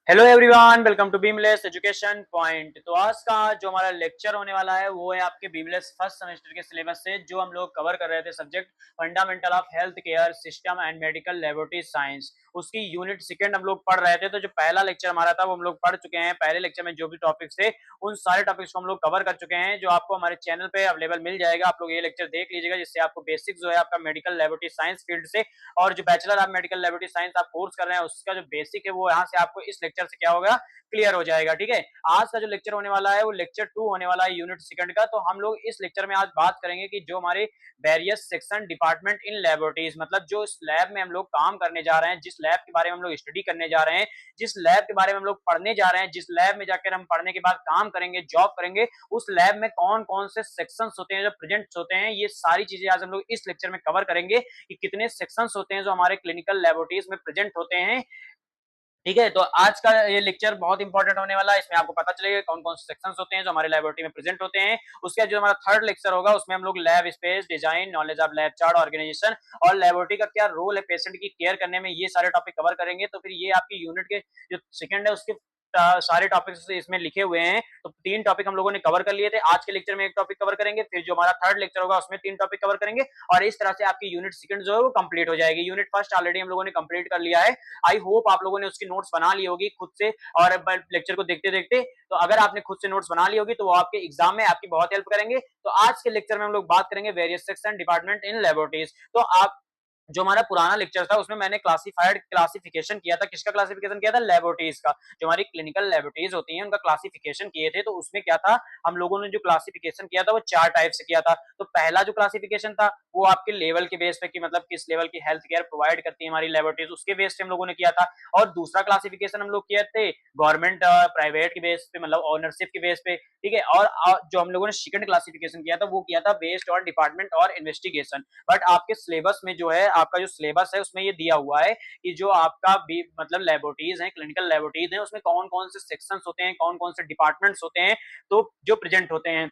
Hello everyone, welcome to beamless education point. तो आज का जो हमारा लेक्चर होने वाला है वो है आपके बीमलेस फर्स्ट सेमेस्टर के सिलेबस से जो हम लोग कवर कर रहे थे subject fundamental of health care system and medical laboratory science. उसकी यूनिट सेकंड हम लोग पढ़ रहे थे। तो जो पहला लेक्चर हमारा था वो हम लोग पढ़ चुके हैं। पहले लेक्चर में जो भी टॉपिक्स थे उन सारे टॉपिक्स को हम लोग कवर कर चुके हैं, जो आपको हमारे चैनल पे अवेलेबल मिल जाएगा। आप लोग ये लेक्चर देख लीजिएगा, जिससे आपको बेसिक जो है आपका मेडिकल लेबोरेटरी साइंस फील्ड से और जो bachelor of medical laboratory science आप कोर्स कर रहे हैं उसका जो बेसिक है वो यहाँ से आपको इस लेक्चर से क्या होगा, क्लियर हो जाएगा। ठीक है, आज का जो लेक्चर होने वाला है वो लेक्चर 2 होने वाला है यूनिट सेकंड का। तो हम लोग इस लेक्चर में आज बात करेंगे कि जो हमारे various section department in laboratories, मतलब जो इस लैब में हम लोग काम करने जा रहे हैं, जिस लैब के बारे में हम लोग स्टडी करने जा रहे हैं, जिस लैब के बारे में हम लोग पढ़ने जा रहे हैं, जिस लैब में जाकर हम पढ़ने के बाद काम करेंगे, जॉब करेंगे, उस लैब में कौन कौन से सेक्शंस होते हैं जो प्रेजेंट होते हैं, ये सारी चीजें आज हम लोग इस लेक्चर में कवर करेंगे कि कितने सेक्शंस होते हैं जो हमारे क्लिनिकल लेबोरेटरीज में प्रेजेंट होते हैं। ठीक है, तो आज का ये लेक्चर बहुत इंपॉर्टेंट होने वाला है। इसमें आपको पता चलेगा कौन कौन से सेक्शंस होते हैं जो हमारे लेबोरेटरी में प्रेजेंट होते हैं। उसके बाद जो हमारा थर्ड लेक्चर होगा उसमें हम लोग lab space design, knowledge of lab chart, organisation और लेबोरेटरी का क्या रोल है पेशेंट की केयर करने में, ये सारे टॉपिक कवर करेंगे। तो फिर ये आपकी यूनिट के जो सेकंड है उसके सारे टॉपिक्स इसमें लिखे हुए हैं। तो 3 टॉपिक हम लोगों ने कवर कर लिए थे। आज के लेक्चर में 1 टॉपिक कवर करेंगे, फिर जो हमारा थर्ड लेक्चर होगा उसमें 3 टॉपिक कवर करेंगे और इस तरह से आपकी यूनिट सेकंड जो है वो कंप्लीट हो जाएगी। यूनिट फर्स्ट ऑलरेडी हम लोगों ने कंप्लीट कर लिया है। आई होप आप लोगों ने उसकी नोट्स बना ली होगी खुद से और लेक्चर को देखते देखते। तो अगर आपने खुद से नोट्स बना ली होगी तो वो आपके एग्जाम में आपकी बहुत हेल्प करेंगे। तो आज के लेक्चर में हम लोग बात करेंगे various section department in laboratories. तो आप जो हमारा पुराना लेक्चर था उसमें मैंने क्लासिफिकेशन किया था। किसका क्लासिफिकेशन किया था? लेबोरेटरीज का। जो हमारी क्लिनिकल लेबोरेटरीज होती हैं उनका क्लासिफिकेशन किए थे। तो उसमें क्या था, हम लोगों ने जो क्लासिफिकेशन किया था वो 4 टाइप से किया था। तो पहला जो क्लासिफिकेशन था वो आपके लेवल के बेस पे, कि मतलब किस लेवल की हेल्थ केयर प्रोवाइड करती है हमारी लेबोरेटरीज, उसके बेस पे हम लोगों ने किया था। और दूसरा क्लासिफिकेशन हम लोग किए थे गवर्नमेंट प्राइवेट के बेस पे, मतलब ओनरशिप के बेस पे। ठीक है, और जो हम लोगों ने सेकंड क्लासिफिकेशन किया था वो किया था बेस्ड ऑन डिपार्टमेंट और इन्वेस्टिगेशन। बट आपके सिलेबस में जो है, आपका जो सिलेबस है उसमें ये दिया हुआ है कि जो आपका भी मतलब लेबोरेटरीज हैं, क्लिनिकल लेबोरेटरीज हैं, उसमें कौन कौन से सेक्शंस होते हैं, कौन कौन से डिपार्टमेंट्स होते हैं, तो जो प्रेजेंट होते हैं।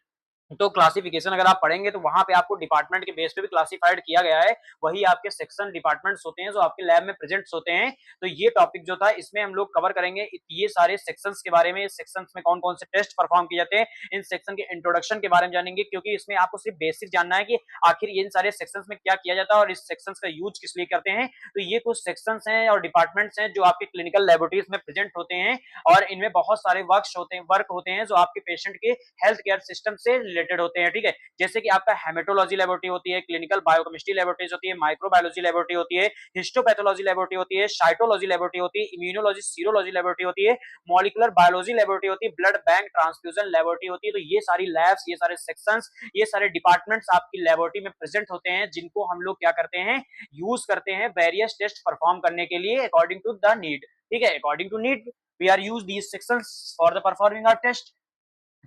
तो क्लासिफिकेशन अगर आप पढ़ेंगे तो वहां पे आपको डिपार्टमेंट के बेस पे भी क्लासिफाइड किया गया है। वही आपके सेक्शन डिपार्टमेंट्स होते हैं जो आपके लैब में प्रेजेंट होते हैं। तो ये टॉपिक जो था इसमें हम लोग कवर करेंगे ये सारे सेक्शंस के बारे में, सेक्शंस में कौन कौन से टेस्ट परफॉर्म किए जाते हैं, इन सेक्शन के इंट्रोडक्शन के बारे में जानेंगे। क्योंकि इसमें आपको सिर्फ बेसिक जानना है कि आखिर इन सारे सेक्शंस में क्या किया जाता है और इस सेक्शंस का यूज किस लिए करते हैं। तो ये कुछ सेक्शंस हैं और डिपार्टमेंट्स हैं जो आपके क्लिनिकल लेबोरेटरीज में प्रेजेंट होते हैं और इनमें बहुत सारे वर्क होते हैं जो आपके पेशेंट के हेल्थ केयर सिस्टम से रिलेटेड होते हैं। ठीक है, जैसे कि आपका हेमेटोलॉजी लेबोरेटरी होती है, क्लिनिकल बायोकेमिस्ट्री लेबोरेटरीज होती है, माइक्रोबायोलॉजी लेबोरेटरी होती है, हिस्टोपैथोलॉजी लेबोरेटरी होती है, साइटोलॉजी लेबोरेटरी होती है, इम्यूनोलॉजी सीरोलॉजी लेबोरेटरी होती है, मॉलिक्यूलर बायोलॉजी लेबोरेटरी होती है, ब्लड बैंक ट्रांसफ्यूजन लेबोरेटरी होती है। तो ये सारी लैब्स, ये सारे सेक्शंस, ये सारे डिपार्टमेंट्स आपकी लेबोरेटरी में प्रेजेंट होते हैं, जिनको हम लोग क्या करते हैं, यूज करते हैं वेरियस टेस्ट परफॉर्म करने के लिए अकॉर्डिंग टू द नीड। ठीक है, according to need we are use these sections for the performing our test.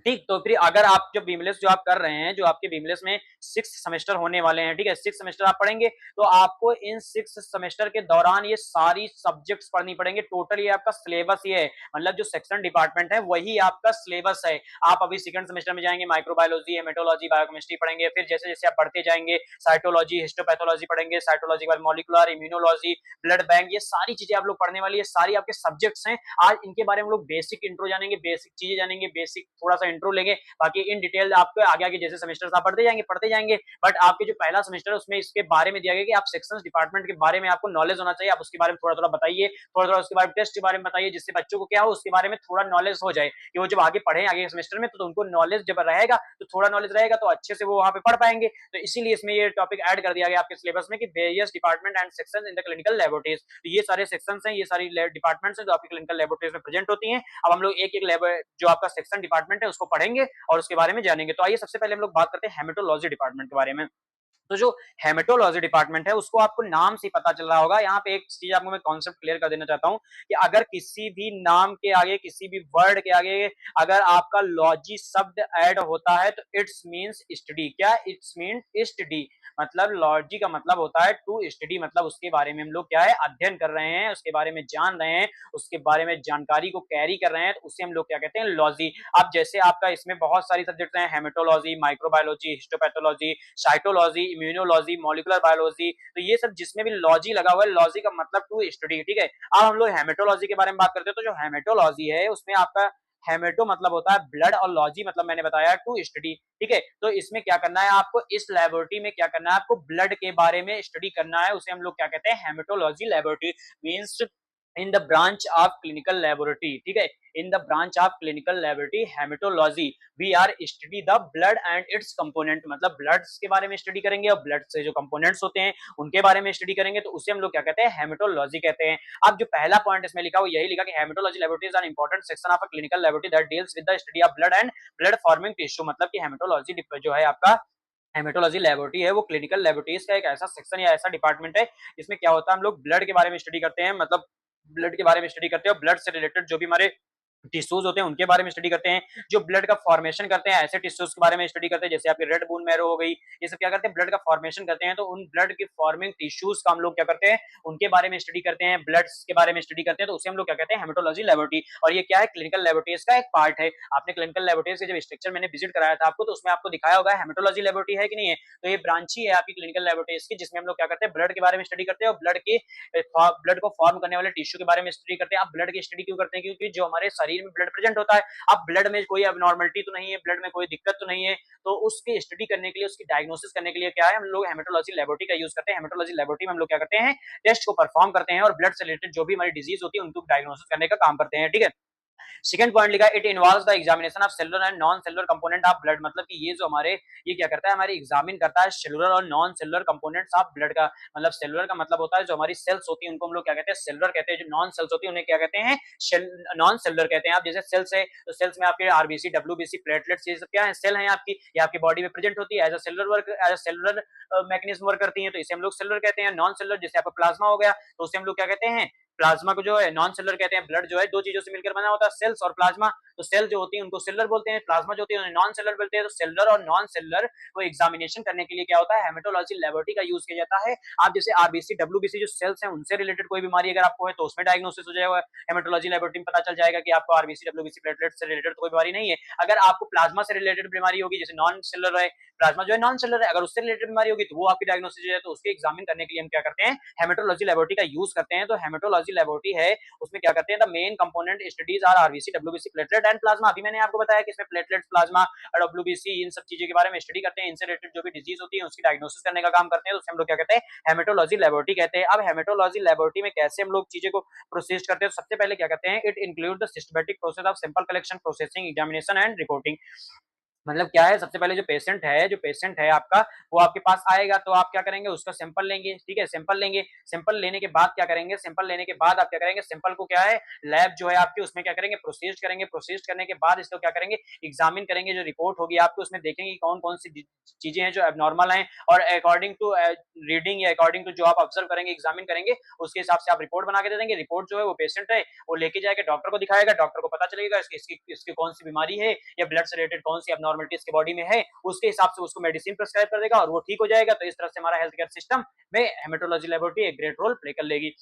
ठीक, तो फिर अगर आप जो बीमलेस जो आप कर रहे हैं, जो आपके बीमलेस में 6 सेमेस्टर होने वाले हैं, ठीक है, 6 सेमेस्टर आप पढ़ेंगे तो आपको इन 6 सेमेस्टर के दौरान ये सारी सब्जेक्ट्स पढ़नी पड़ेंगे। टोटल ये आपका सिलेबस ये है, मतलब जो सेक्शन डिपार्टमेंट है वही आपका सिलेबस है। आप अभी सेकंड सेमेस्टर में जाएंगे, माइक्रोबायोलॉजी, हेमेटोलॉजी, बायोकेमिस्ट्री पढ़ेंगे। फिर जैसे जैसे आप पढ़ते जाएंगे साइटोलॉजी, हिस्टोपैथोलॉजी पढ़ेंगे, साइटोलॉजी के बाद मॉलिक्यूलर, इम्यूनोलॉजी, ब्लड बैंक, ये सारी चीजें आप लोग पढ़ने वाली है। सारी आपके सब्जेक्ट्स हैं। आज इनके बारे में हम लोग बेसिक इंट्रो जानेंगे, बेसिक चीजें जानेंगे, बेसिक थोड़ा सा इंट्रो लेंगे। बाकी इन डिटेल आपको आगे आगे जैसे सेमेस्टर आप पढ़ते जाएंगे। बट आपके जो पहला सेमेस्टर है उसमें इसके बारे में दिया गया कि आप सेक्शंस डिपार्टमेंट के बारे में आपको नॉलेज होना चाहिए। आप उसके बारे में थोड़ा थोड़ा बताइए, थोड़ा थोड़ा उसके बारे में टेस्ट के बारे में बताइए, जिससे बच्चों को क्या हो उसके बारे में थोड़ा नॉलेज हो जाए कि वो जब आगे पढ़े आगे सेमेस्टर में तो उनको नॉलेज जब रहेगा तो थोड़ा नॉलेज रहेगा तो अच्छे से वो वहां पे पढ़ पाएंगे। तो इसीलिए इसमें ये टॉपिक ऐड कर दिया गया आपके सिलेबस में कि various department and section in the clinical laboratories. तो ये सारे सेक्शंस हैं, ये सारी डिपार्टमेंट्स हैं जो आपकी क्लिनिकल लेबोरेटरीज में प्रेजेंट होती हैं। अब हम लोग एक एक जो आपका सेक्शन डिपार्टमेंट है उसको पढ़ेंगे और उसके बारे में जानेंगे। तो आइए सबसे पहले हम लोग बात करते हैं हेमेटोलॉजी डिपार्टमेंट के बारे में। तो जो हेमेटोलॉजी डिपार्टमेंट है उसको आपको नाम से पता चल रहा होगा। यहाँ पे एक चीज आपको मैं कॉन्सेप्ट क्लियर कर देना चाहता हूँ कि अगर किसी भी नाम के आगे, किसी भी वर्ड के आगे अगर आपका लॉजी शब्द ऐड होता है तो इट्स मींस स्टडी। क्या इट्स मीन? स्टडी। मतलब लॉजी का मतलब होता है टू स्टडी, मतलब उसके बारे में हम लोग क्या है, अध्ययन कर रहे हैं, उसके बारे में जान रहे हैं, उसके बारे में जानकारी को कैरी कर रहे हैं, तो उसे हम लोग क्या कहते हैं, लॉजी। अब जैसे आपका इसमें बहुत सारी सब्जेक्ट हैं, haematology, microbiology, histopathology, cytology, immunology, molecular biology, तो ये सब जिसमें भी लॉजी लगा हुआ है, लॉजी का मतलब टू स्टडी, ठीक है। अब हम लोग हेमेटोलॉजी के बारे में बात करते हैं, तो जो हेमेटोलॉजी है उसमें आपका हेमेटो मतलब होता है ब्लड और लॉजी मतलब मैंने बताया टू स्टडी, ठीक है। तो इसमें क्या करना है आपको, इस लेबोरेटरी में क्या करना है आपको, ब्लड के बारे में स्टडी करना है, उसे हम लोग क्या कहते हैं, haematology laboratory means in the branch of clinical laboratory, ठीक है। In the branch of clinical laboratory haematology we are study the blood and its component, मतलब ब्लड के बारे में स्टडी करेंगे और ब्लड से जो कंपोनेंट्स होते हैं उनके बारे में स्टडी करेंगे, तो उसे हम लोग क्या कहते हैं, हेमेटोलॉजी कहते हैं। अब जो पहला पॉइंट इसमें लिखा वो यही लिखा कि haematology laboratory is an important section of a clinical laboratory that deals with the study of blood and blood forming tissue, मतलब कि हेमेटोलॉजी जो है आपका हेमेटोलॉजी लेबोरेटरी है वो क्लिनिकल लेबोरेटरीज का एक ऐसा सेक्शन या ऐसा डिपार्टमेंट है जिसमें क्या होता है, हम लोग ब्लड के बारे में स्टडी करते हैं, मतलब ब्लड के बारे में स्टडी करते हैं और ब्लड से रिलेटेड जो भी हमारे टिश्यूज होते हैं उनके बारे में स्टडी करते हैं, जो ब्लड का फॉर्मेशन करते हैं ऐसे टिश्यूज के बारे में स्टडी करते हैं, जैसे आपकी रेड बोन मैरो हो गई, ये सब क्या करते हैं, ब्लड का फॉर्मेशन करते हैं, तो उन ब्लड के फॉर्मिंग टिश्यूज का हम लोग क्या करते हैं, उनके बारे में स्टडी करते हैं, ब्लड के बारे में स्टडी करते हैं, तो उसे हम लोग क्या कहते हैं, हेमेटोलॉजी लेबोरेटरी। और ये क्या है, क्लिनिकल लेबोरेटरीज का एक पार्ट है। आपने क्लिनिकल लेबोरेटरीज के जब स्ट्रक्चर मैंने विजिट कराया था आपको, तो उसमें आपको दिखाया होगा हेमेटोलॉजी लेबोरेटरी है कि नहीं है, तो ये ब्रांच ही है आपकी क्लिनिकल लेबोरेटरीज की, जिसमें हम लोग क्या करते हैं, ब्लड के बारे में स्टडी करते हैं और ब्लड को फॉर्म करने वाले टिश्यू के बारे में स्टडी करते हैं। आप ब्लड की स्टडी क्यों करते हैं, क्योंकि जो हमारे शरीर में ब्लड प्रेजेंट होता है, अब ब्लड में कोई एबनॉर्मलिटी तो नहीं है, ब्लड में कोई दिक्कत तो नहीं है, तो उसकी स्टडी करने के लिए, उसकी डायग्नोसिस करने के लिए क्या है, हम लोग हेमेटोलॉजी लेबोरेटरी का यूज करते हैं। हेमेटोलॉजी लेबोरेटरी में हम लोग क्या करते हैं, टेस्ट को परफॉर्म करते हैं और ब्लड से रिलेटेड जो भी हमारी डिजीज होती है उनको डायग्नोसिस करने का काम करते हैं, ठीक है। सेकंड पॉइंट लिखा है it involves the examination of cellular and non cellular component of blood, मतलब कि ये जो हमारे ये क्या करता है, हमारी एग्जामिन करता है सेलुलर और non cellular components of blood का, मतलब सेलुलर का मतलब होता है जो हमारी सेल्स होती है उनको हम लोग क्या कहते हैं, सेलुलर कहते हैं, जो नॉन सेल्स होती है उन्हें क्या कहते हैं, नॉन सेलुलर कहते हैं। आप जैसे सेल्स है तो सेल्स में आपके आरबीसी, डब्ल्यूबीसी, प्लेटलेट्स, ये सब क्या है, सेल है आपकी, ये आपकी बॉडी में प्रेजेंट होती है as a cellular work, as a cellular mechanism work करती है, तो इसे हम लोग सेलुलर कहते हैं। नॉन सेलुलर जैसे आपका प्लाज्मा हो गया, तो उसे हम लोग क्या कहते हैं, प्लाज्मा को जो है नॉन सेलुलर कहते हैं। ब्लड जो है दो चीजों से मिलकर बना होता है, सेल्स और प्लाज्मा, तो सेल जो होती है उनको सेलुलर बोलते हैं, प्लाज्मा जो होती है उन्हें नॉन सेलुलर बोलते हैं। तो सेलुलर और नॉन सेलुलर को एग्जामिनेशन करने के लिए क्या होता है, हेमेटोलॉजी लेबोरेटरी का यूज किया जाता है। आप जैसे आरबीसी, डब्ल्यूबीसी जो सेल्स हैं उनसे रिलेटेड कोई बीमारी अगर आपको है तो उसमें डायग्नोसिस हो जाएगा, हेमेटोलॉजी लेबोरेटरी में पता चल जाएगा कि आपको आरबीसी, डब्ल्यूबीसी, प्लेटलेट से रिलेटेड तो कोई बीमारी नहीं है। अगर आपको प्लाज्मा से रिलेटेड बीमारी होगी, जैसे नॉन सेलुलर है, प्लाज्मा जो है नॉन सेलुलर है, अगर उससे रिलेटेड बीमारी होगी तो वो आपकी डायग्नोसिस हो जाए, तो उसके एग्जामिन करने के लिए हम क्या करते हैं, हेमेटोलॉजी लेबोरेटरी का यूज करते हैं। तो हेमेटोलॉजी लेबोरेटरी है उसमें क्या करते हैं, the main component studies are RBC, WBC, platelet and plasma. अभी मैंने आपको बताया कि इसमें प्लेटलेट, प्लाज्मा और डब्ल्यूबीसी इन सब चीजों के बारे में स्टडी करते हैं, इनसे रिलेटेड जो भी डिजीज होती है उसकी डायग्नोसिस करने का काम करते हैं, तो उसे हम लोग क्या कहते हैं, हेमेटोलॉजी लेबोरेटरी कहते हैं। अब हेमेटोलॉजी लेबोरेटरी में कैसे हम लोग चीजें को प्रोसेस करते हैं, तो सबसे पहले क्या कहते हैं, it include the systematic process of sample collection, processing, examination and reporting. मतलब क्या है, सबसे पहले जो पेशेंट है आपका, वो आपके पास आएगा तो आप क्या करेंगे, उसका सैंपल लेंगे, ठीक है, सैंपल लेंगे। सैंपल लेने के बाद क्या करेंगे, सैंपल लेने के बाद आप क्या करेंगे, सैंपल को क्या है, लैब जो है आपकी उसमें क्या करेंगे, प्रोसेस करेंगे। प्रोसेस करने के बाद इसको क्या करेंगे, एग्जामिन करेंगे। जो रिपोर्ट होगी आपको उसमें देखेंगे कौन कौन सी चीजें हैं जो एबनॉर्मल हैं, और अकॉर्डिंग टू रीडिंग या अकॉर्डिंग टू जो आप ऑब्जर्व करेंगे, एग्जामिन करेंगे, उसके हिसाब से आप रिपोर्ट बना के दे देंगे। रिपोर्ट जो है वो पेशेंट है वो लेके जाएगा, डॉक्टर को दिखाएगा, डॉक्टर को पता चलेगा इसकी कौन सी बीमारी है या ब्लड से रिलेटेड कौन सी एबनॉर्मलिटी इसके बॉडी में है, उसके हिसाब से उसको मेडिसिन प्रेस्क्राइब कर देगा और वो ठीक हो जाएगा। तो इस तरह से हमारा हेल्थ केयर सिस्टम में हेमेटोलॉजी लेबोरेटरी एक ग्रेट रोल प्ले कर लेगी।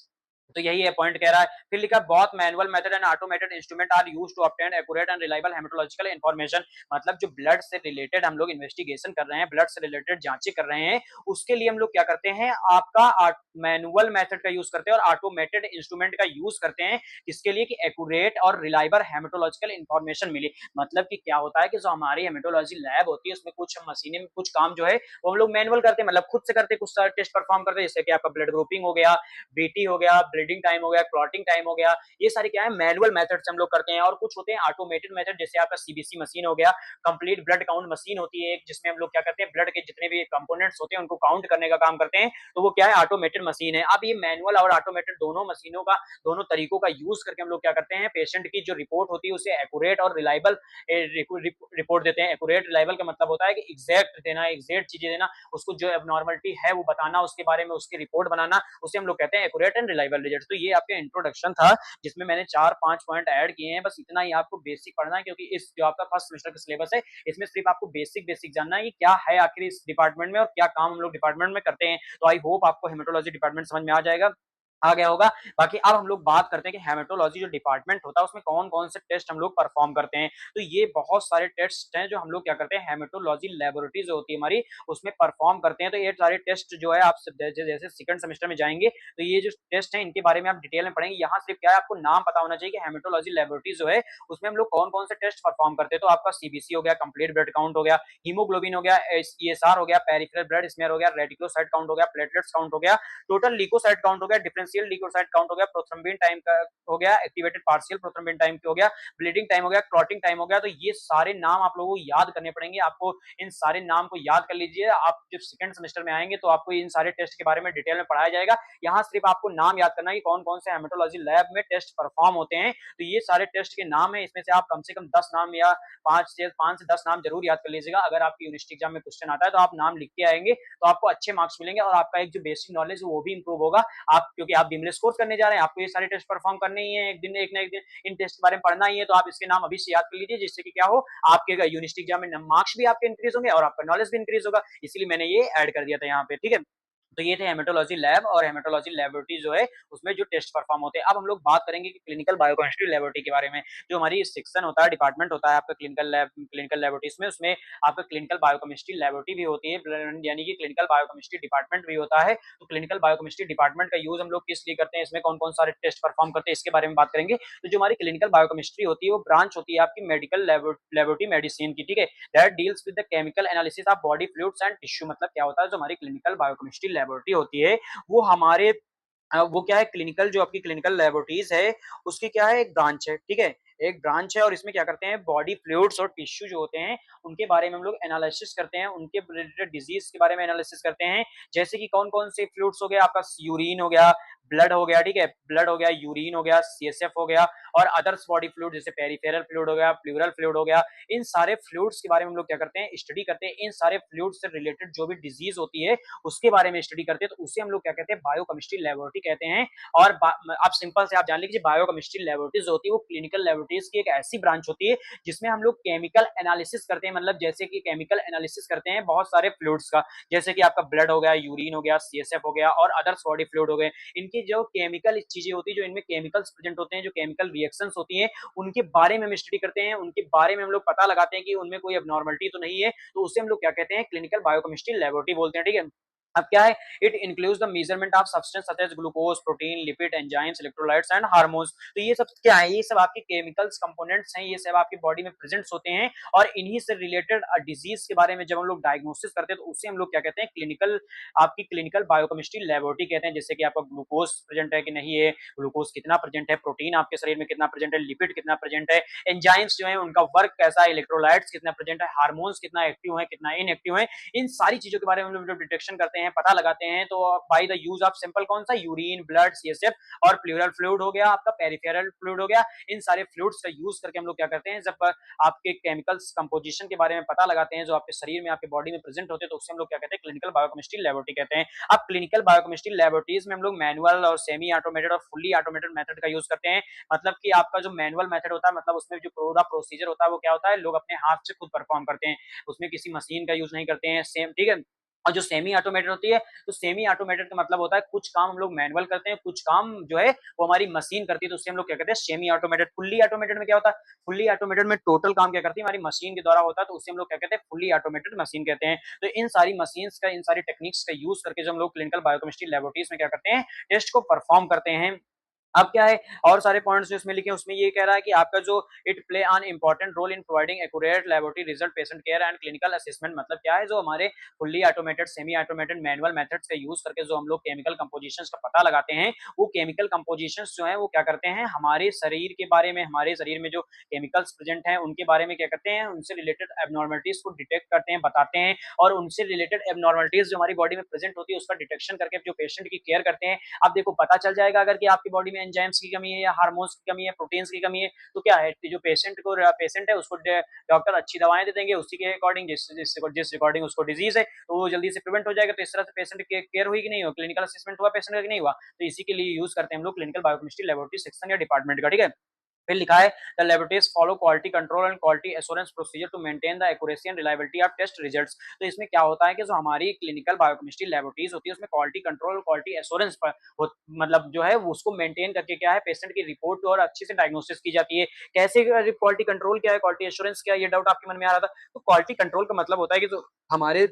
तो यही है पॉइंट कह रहा है। फिर लिखा बहुत manual method and automated instrument are used to obtain accurate and reliable haematological information, मतलब जो ब्लड से रिलेटेड हम लोग इन्वेस्टिगेशन कर रहे हैं, ब्लड से रिलेटेड जांचें कर रहे हैं, उसके लिए हम लोग क्या करते हैं, आपका मैनुअल मेथड का यूज करते हैं और ऑटोमेटेड इंस्ट्रूमेंट का यूज करते हैं, किसके लिए, कि एक्यूरेट और रिलायबल हेमेटोलॉजिकल इंफॉर्मेशन मिले। मतलब कि क्या होता है कि जो हमारी हेमेटोलॉजी लैब होती है उसमें कुछ मशीनें, कुछ काम जो है वो हम लोग मैनुअल करते हैं, मतलब खुद से करते हैं, कुछ टेस्ट परफॉर्म करते हैं, जैसे कि आपका ब्लड ग्रुपिंग हो गया, बीटी हो गया, ब्लीडिंग टाइम हो गया, क्लॉटिंग टाइम हो गया, ये सारे क्या है, मैनुअल मेथड से हम लोग करते हैं। और कुछ होते हैं ऑटोमेटेड मेथड, जैसे आपका सीबीसी मशीन हो गया, कंप्लीट ब्लड काउंट मशीन होती है, जिसमें हम लोग क्या करते हैं, ब्लड के जितने भी कंपोनेंट्स होते हैं उनको काउंट करने का काम करते हैं, तो वो क्या है, ऑटोमेटेड मशीन है। अब ये मैनुअल और ऑटोमेटेड दोनों मशीनों का, दोनों तरीकों का यूज करके हम लोग क्या करते हैं, पेशेंट की जो रिपोर्ट होती है उसे एक्यूरेट और रिलायबल रिपोर्ट देते हैं। एक्यूरेट रिलायबल का मतलब होता है कि एग्जैक्ट देना, एग्जैक्ट चीजें देना, उसको जो एबनॉर्मलिटी है वो बताना, उसके बारे में उसकी रिपोर्ट बनाना, उसे हम लोग कहते हैं एक्यूरेट एंड रिलायबल रिजल्ट। तो ये आपका इंट्रोडक्शन था जिसमें मैंने 4-5 पॉइंट ऐड किए हैं, बस इतना ही आपको बेसिक पढ़ना है, क्योंकि इस जो आपका फर्स्ट सेमेस्टर का सिलेबस है इसमें सिर्फ आपको बेसिक जानना है कि क्या है आखिर इस डिपार्टमेंट में और क्या काम हम लोग डिपार्टमेंट में करते हैं। तो आई होप आपको हेमेटोलॉजी डिपार्टमेंट समझ में आ जाएगा। आ गया होगा। बाकी अब हम लोग बात करते हैं कि हेमेटोलॉजी जो डिपार्टमेंट होता है उसमें कौन-कौन से टेस्ट हम लोग परफॉर्म करते हैं। तो ये बहुत सारे टेस्ट हैं जो हम लोग क्या करते हैं हेमेटोलॉजी लैबोरेटरी जो होती है हमारी उसमें परफॉर्म करते हैं। तो ये सारे टेस्ट जो है आप जैसे सेकंड सेमेस्टर में जाएँगे तो ये जो टेस्ट हैं इनके बारे में आप डिटेल में पढ़ेंगे। यहाँ सिर्फ क्या है आपको नाम पता होना चाहिए कि हेमेटोलॉजी लैबोरेटरी जो है उसमें हम लोग कौन-कौन से टेस्ट परफॉर्म करते हैं। तो आपका सीबीसी हो गया, कंप्लीट ब्लड काउंट हो गया, हीमोग्लोबिन हो गया, ईएसआर हो गया, पेरिफेरल ब्लड स्मेयर हो गया, रेटिकुलोसाइट काउंट हो गया, प्लेटलेट्स काउंट हो गया, टोटल ल्यूकोसाइट काउंट हो गया, डिफरेंशियल ल्यूकोसाइट काउंट हो गया, प्रोथ्रोम्बिन टाइम का हो गया, एक्टिवेटेड पार्शियल प्रोथ्रोम्बिन टाइम हो गया, ब्लीडिंग टाइम हो गया, क्लॉटिंग टाइम हो गया। तो ये सारे नाम आप लोगों को याद करने पड़ेंगे। आपको इन सारे नाम को याद कर लीजिए। आप जब सेकंड सेमेस्टर में आएंगे तो आपको इन सारे टेस्ट के बारे में डिटेल में पढ़ाया जाएगा। यहाँ सिर्फ आपको नाम याद करना है कि कौन कौन से हेमेटोलॉजी लैब में टेस्ट परफॉर्म होते हैं। तो ये सारे टेस्ट के नाम है, इसमें से आप कम से कम 10 नाम या 5 से 10 नाम जरूर याद कर लीजिएगा। अगर आपकी यूनिवर्सिटी एग्जाम में क्वेश्चन आता है तो आप नाम लिख के आएंगे तो आपको अच्छे मार्क्स मिलेंगे और आपका एक जो बेसिक नॉलेज है वो भी इंप्रूव होगा। आप क्योंकि आप बिमलेस कोर्स करने जा रहे हैं, आपको ये सारे टेस्ट परफॉर्म करने ही है, एक दिन एक ना एक दिन इन टेस्ट के बारे में पढ़ना ही है। तो आप इसके नाम अभी से याद कर लीजिए जिससे कि क्या हो आपके यूनिवर्सिटी एग्जाम में मार्क्स भी आपके इंक्रीज होंगे और आपका नॉलेज भी इंक्रीज होगा। इसीलिए मैंने ये ऐड कर दिया था यहाँ पे, ठीक है। तो ये थे हेमेटोलॉजी लैब और हेमेटोलॉजी लेबोरेटरी जो है उसमें जो टेस्ट परफॉर्म होते हैं। अब हम लोग बात करेंगे कि क्लिनिकल बायोकेमिस्ट्री लेबोरेटरी के बारे में। जो हमारी सेक्शन होता है, डिपार्टमेंट होता है आपका क्लिनिकल लेबोरेटरीज में, उसमें आपका क्लिनिकल बायोकेमिस्ट्री लेबोरेटरी भी होती है, यानी कि क्लिनिकल बायोकेमिस्ट्री डिपार्टमेंट भी होता है। तो क्लिनिकल बायोकेमिस्ट्री डिपार्टमेंट का यूज हम लोग किस लिए करते हैं, इसमें कौन कौन सारे टेस्ट परफॉर्म करते हैं, इसके बारे में बात करेंगे। तो जो हमारी क्लिनिकल बायोकेमिस्ट्री होती है वो ब्रांच होती है आपकी मेडिकल लेबोरेटरी मेडिसिन की, ठीक है। That deals with the chemical analysis of body fluids and tissue. मतलब क्या होता है, जो हमारी क्लिनिकल बायोकेमिस्ट्री लेबोरेटरी होती है वो हमारे वो क्या है, क्लिनिकल जो आपकी क्लिनिकल लेबोरेटरीज है उसकी क्या है, एक ब्रांच है, ठीक है। एक ब्रांच है और इसमें क्या करते हैं बॉडी फ्लूइड्स और टिश्यू जो होते हैं उनके बारे में हम लोग एनालिसिस करते हैं, उनके रिलेटेड डिजीज के बारे में एनालिसिस करते हैं। जैसे कि कौन कौन से फ्लूइड्स हो गया आपका, यूरिन हो गया, ब्लड हो गया, ठीक है, ब्लड हो गया, यूरिन हो गया, सीएसएफ हो गया और अदर्स बॉडी फ्लूइड जैसे पेरिफेरल फ्लूइड हो गया, प्लूरल फ्लूइड हो गया। इन सारे फ्लूइड्स के बारे में हम लोग क्या करते हैं, स्टडी करते हैं। इन सारे फ्लूइड्स से रिलेटेड जो भी डिजीज होती है उसके बारे में स्टडी करते हैं। तो उसे हम लोग क्या कहते हैं, बायोकेमिस्ट्री लेबोरेटरी कहते हैं। और आप सिंपल से आप जान लीजिए बायोकेमिस्ट्री लेबोरेटरीज होती है वो क्लिनिकल लेबोरेटरीज की एक ऐसी ब्रांच होती है जिसमें हम लोग केमिकल एनालिसिस करते हैं। मतलब जैसे कि केमिकल एनालिसिस करते हैं बहुत सारे फ्लूइड्स का, जैसे कि आपका ब्लड हो गया, यूरिन हो गया, सीएसएफ हो गया और अदर्स बॉडी फ्लूइड हो गए। इनकी जो केमिकल चीजें होती है, जो इनमें केमिकल्स प्रेजेंट होते हैं, जो केमिकल रिएक्शंस होती हैं, उनके बारे में हम स्टडी करते हैं। उनके बारे में हम लोग पता लगाते हैं कि उनमें कोई एबनॉर्मलिटी तो नहीं है। तो उसे हम लोग क्या कहते हैं, क्लिनिकल बायोकेमिस्ट्री लेबोरेटरी बोलते हैं, ठीक है। अब क्या है, it includes the measurement of substance such as glucose, protein, lipid, enzymes, electrolytes and hormones. तो ये सब क्या है, ये सब आपके केमिकल्स कंपोनेंट्स हैं, ये सब आपकी बॉडी में प्रेजेंट्स होते हैं और इन्हीं से रिलेटेड डिजीज के बारे में जब हम लोग डायग्नोसिस करते हैं तो उसे हम लोग क्या कहते हैं, क्लिनिकल आपकी क्लिनिकल बायोकेमिस्ट्री लेबोरेटरी कहते हैं। जैसे कि आपका ग्लूकोज प्रेजेंट है कि नहीं है, ग्लूकोज कितना प्रेजेंट है, प्रोटीन आपके शरीर में कितना प्रेजेंट है, लिपिड कितना प्रेजेंट है, एंजाइम्स जो है उनका वर्क कैसा है, इलेक्ट्रोलाइट्स कितना प्रेजेंट है, हार्मोन्स कितना एक्टिव है कितना इनएक्टिव है। इन सारी चीजों के बारे में हम लोग डिटेक्शन करते हैं, पता लगाते हैं। तो by the use of simple कौन सा, यूरिन, ब्लड, सीएसएफ और प्लूरल फ्लूइड हो गया, आपका पेरिफेरल फ्लूइड हो गया। इन सारे फ्लूइड्स का यूज करके हम लोग क्या करते हैं, जब आपके केमिकल्स कंपोजिशन के बारे में पता लगाते हैं जो आपके शरीर में आपके बॉडी में प्रेजेंट होते हैं, तो उससे हम लोग क्या कहते हैं, क्लिनिकल बायोकेमिस्ट्री लेबोरेटरी कहते हैं। अब क्लिनिकल बायोकेमिस्ट्री लेबोरेटरीज में हम लोग मैनुअल और सेमी ऑटोमेटेड और फुल्ली ऑटोमेटेड मेथड का यूज करते हैं। मतलब कि आपका जो मैनुअल मेथड होता है, मतलब उसमें जो पूरा प्रोसीजर होता है वो क्या होता है, लोग अपने हाथ से खुद परफॉर्म करते हैं, उसमें किसी मशीन का यूज नहीं करते हैं, सेम, ठीक है। और जो सेमी ऑटोमेटेड होती है, तो सेमी ऑटोमेटेड का मतलब होता है कुछ काम हम लोग मैनुअल करते हैं, कुछ काम जो है वो हमारी मशीन करती है, तो उससे हम लोग क्या कहते हैं, सेमी ऑटोमेटेड। फुल्ली ऑटोमेटेड में क्या होता है, फुल्ली ऑटोमेटेड में टोटल काम क्या करती है, हमारी मशीन के द्वारा होता है, तो उससे हम लोग क्या कहते हैं, फुल्ली ऑटोमेटेड मशीन कहते हैं। तो इन सारी मशीन्स का, इन सारी टेक्निक्स का यूज करके जो हम लोग क्लिनिकल बायोकेमिस्ट्री लेबोरेटरीज में क्या करते हैं, टेस्ट को परफॉर्म करते हैं। अब क्या है, और सारे पॉइंट्स जो इसमें लिखे हैं उसमें ये कह रहा है कि आपका जो it play on important role in providing accurate laboratory result, patient care and clinical assessment. मतलब क्या है, जो हमारे fully automated, semi automated, manual methods का यूज करके जो हम लोग केमिकल कंपोजिशंस का पता लगाते हैं, वो केमिकल कंपोजिशंस जो है वो क्या करते हैं, हमारे शरीर के बारे में, हमारे शरीर में जो केमिकल्स प्रेजेंट हैं उनके बारे में क्या करते हैं, उनसे रिलेटेड एबनॉर्मलिटीज को डिटेक्ट करते हैं, बताते हैं। और उनसे रिलेटेड एबनॉर्मलिटीज जो हमारी बॉडी में प्रेजेंट होती है उसका डिटेक्शन करके जो पेशेंट की केयर करते हैं। अब देखो पता चल जाएगा अगर कि आपकी बॉडी में एंजाइम्स की कमी है या हार्मोन्स की कमी है, प्रोटीन्स की कमी है, तो क्या है, जो पेशेंट है उसको डॉक्टर अच्छी दवाएं दे देंगे उसी के अकॉर्डिंग, जिस अकॉर्डिंग उसको डिजीज है, तो वो जल्दी से प्रिवेंट हो जाएगा। तो इस तरह से पेशेंट की केयर हुई कि नहीं हुआ, क्लिनिकल असेसमेंट हुआ पेशेंट का कि नहीं हुआ। तो इसी के लिए यूज करते हैं हम लोग क्लिनिकल बायोकेमिस्ट्री लेबोरेटरी सेक्शन या डिपार्टमेंट का, ठीक है। फिर लिखा है the laboratories follow quality control and quality assurance procedure to maintain the accuracy and reliability of test results. तो इसमें क्या होता है कि जो हमारी क्लिनिकल बायोकेमिस्ट्री लेबोरेटरीज होती है उसमें क्वालिटी कंट्रोल और क्वालिटी एश्योरेंस पर मतलब जो है उसको मेंटेन करके क्या है पेशेंट की रिपोर्ट और अच्छे से डायग्नोसिस की जाती है। कैसे क्वालिटी कंट्रोल क्या है, क्वालिटी एश्योरेंस क्या है, ये डाउट आपके मन में आ रहा था। तो क्वालिटी कंट्रोल का मतलब होता है कि जो हमारे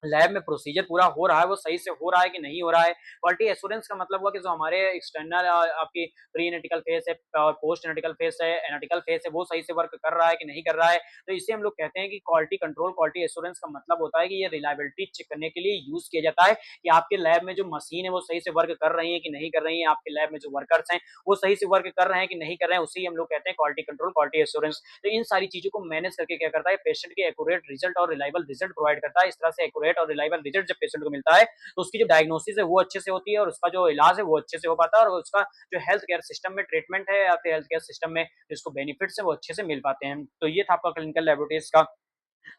लैब में प्रोसीजर पूरा हो रहा है वो सही से हो रहा है कि नहीं हो रहा है। क्वालिटी एश्योरेंस का मतलब हुआ कि जो हमारे एक्सटर्नल आपकी प्री एनालिटिकल फेज है और पोस्ट एनालिटिकल फेज है, एनालिटिकल फेज है, वो सही से वर्क कर रहा है कि नहीं कर रहा है। तो इसे हम लोग कहते हैं कि क्वालिटी कंट्रोल क्वालिटी एश्योरेंस का मतलब होता है कि ये रिलायबिलिटी चेक करने के लिए यूज किया जाता है कि आपके लैब में जो मशीन है वो सही से वर्क कर रही है कि नहीं कर रही है, आपके लैब में जो वर्कर्स हैं वो सही से वर्क कर रहे हैं कि नहीं कर रहे हैं, उसी हम लोग कहते हैं क्वालिटी कंट्रोल क्वालिटी एश्योरेंस। तो इन सारी चीजों को मैनेज करके क्या करता है पेशेंट के एक्यूरेट रिजल्ट और रिलायबल रिजल्ट प्रोवाइड करता है। इस तरह से एक्यूरेट और रिलायबल रिजल्ट जब पेशेंट को मिलता है तो उसकी जो डायग्नोसिस है वो अच्छे से होती है और उसका जो इलाज है वो अच्छे से हो पाता है और उसका जो हेल्थ केयर सिस्टम में ट्रीटमेंट है या फिर हेल्थ केयर सिस्टम में जिसको बेनिफिट्स है वो अच्छे से मिल पाते हैं। तो ये था आपका क्लिनिकल लेबोरेटरीज का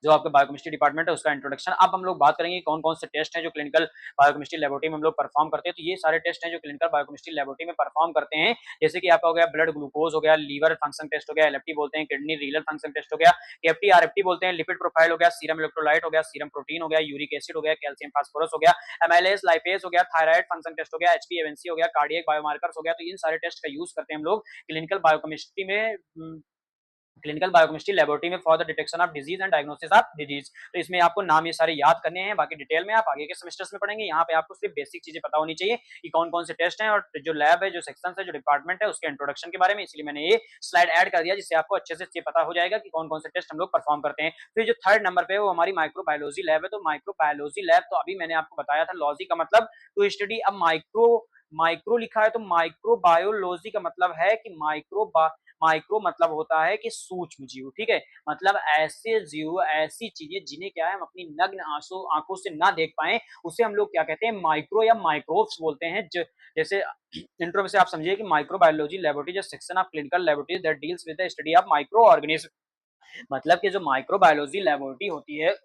जो आपका बायोकेमिस्ट्री डिपार्टमेंट है उसका इंट्रोडक्शन। अब हम लोग बात करेंगे कौन कौन से टेस्ट हैं जो क्लिनिकल बायोकेमिस्ट्री लेबोरेटरी में हम लोग परफॉर्म करते हैं। तो ये सारे टेस्ट हैं जो क्लिनिकल बायोकेमिस्ट्री लेबोरेटरी में परफॉर्म करते हैं। जैसे कि आपका हो गया ब्लड ग्लूकोज हो गया, लीवर फंक्शन टेस्ट हो गया, एलएफटी बोलते हैं, किडनी रीनल फंक्शन टेस्ट हो गया, केएफटी आरएफटी बोलते हैं, लिपिड प्रोफाइल हो गया, सीरम इलेक्ट्रोलाइट हो गया, सीरम प्रोटीन हो गया, यूरिक एसिड हो गया, कैल्शियम फास्फोरस हो गया, एमाइलेज लाइपेज हो गया, थायराइड फंक्शन टेस्ट हो गया, एचबीएवंसी हो गया, कार्डियक बायोमार्कर्स हो गया। तो इन सारे टेस्ट का यूज करते हैं हम लोग क्लिनिकल बायोकेमिस्ट्री में क्लिनिकल बायोकेमिस्ट्री लेबोरेटरी में for the detection of disease and diagnosis of disease. तो इसमें आपको नाम ये सारे याद करने हैं, बाकी डिटेल में आप आगे के सेमेस्टर्स में पढ़ेंगे। यहाँ पे आपको सिर्फ बेसिक चीजें पता होनी चाहिए कि कौन कौन से टेस्ट हैं और जो लैब है, जो सेक्शन है, जो डिपार्टमेंट है उसके इंट्रोडक्शन के बारे में। इसलिए मैंने ये स्लाइड ऐड कर दिया जिससे आपको अच्छे से ये पता हो जाएगा कि कौन कौन से टेस्ट हम लोग परफॉर्म करते हैं। फिर जो थर्ड नंबर पे है वो हमारी माइक्रोबायोलॉजी लैब है। तो माइक्रोबायोलॉजी लैब तो अभी मैंने आपको बताया था, लॉजी का मतलब टू स्टडी। अब माइक्रो माइक्रो लिखा है तो माइक्रोबायोलॉजी का मतलब है कि माइक्रो मतलब होता है कि सूक्ष्म जीव, ठीक है। मतलब ऐसे जीव, ऐसी चीजें जिन्हें क्या है हम अपनी नग्न आंखों से ना देख पाए, उसे हम लोग क्या कहते हैं माइक्रो या माइक्रोब्स बोलते हैं। जैसे इंट्रो में से आप समझिए कि microbiology laboratory section of clinical laboratory that deals with the study of micro organism. मतलब कि जो माइक्रोबायोलॉजी लेबोरेटरी होती है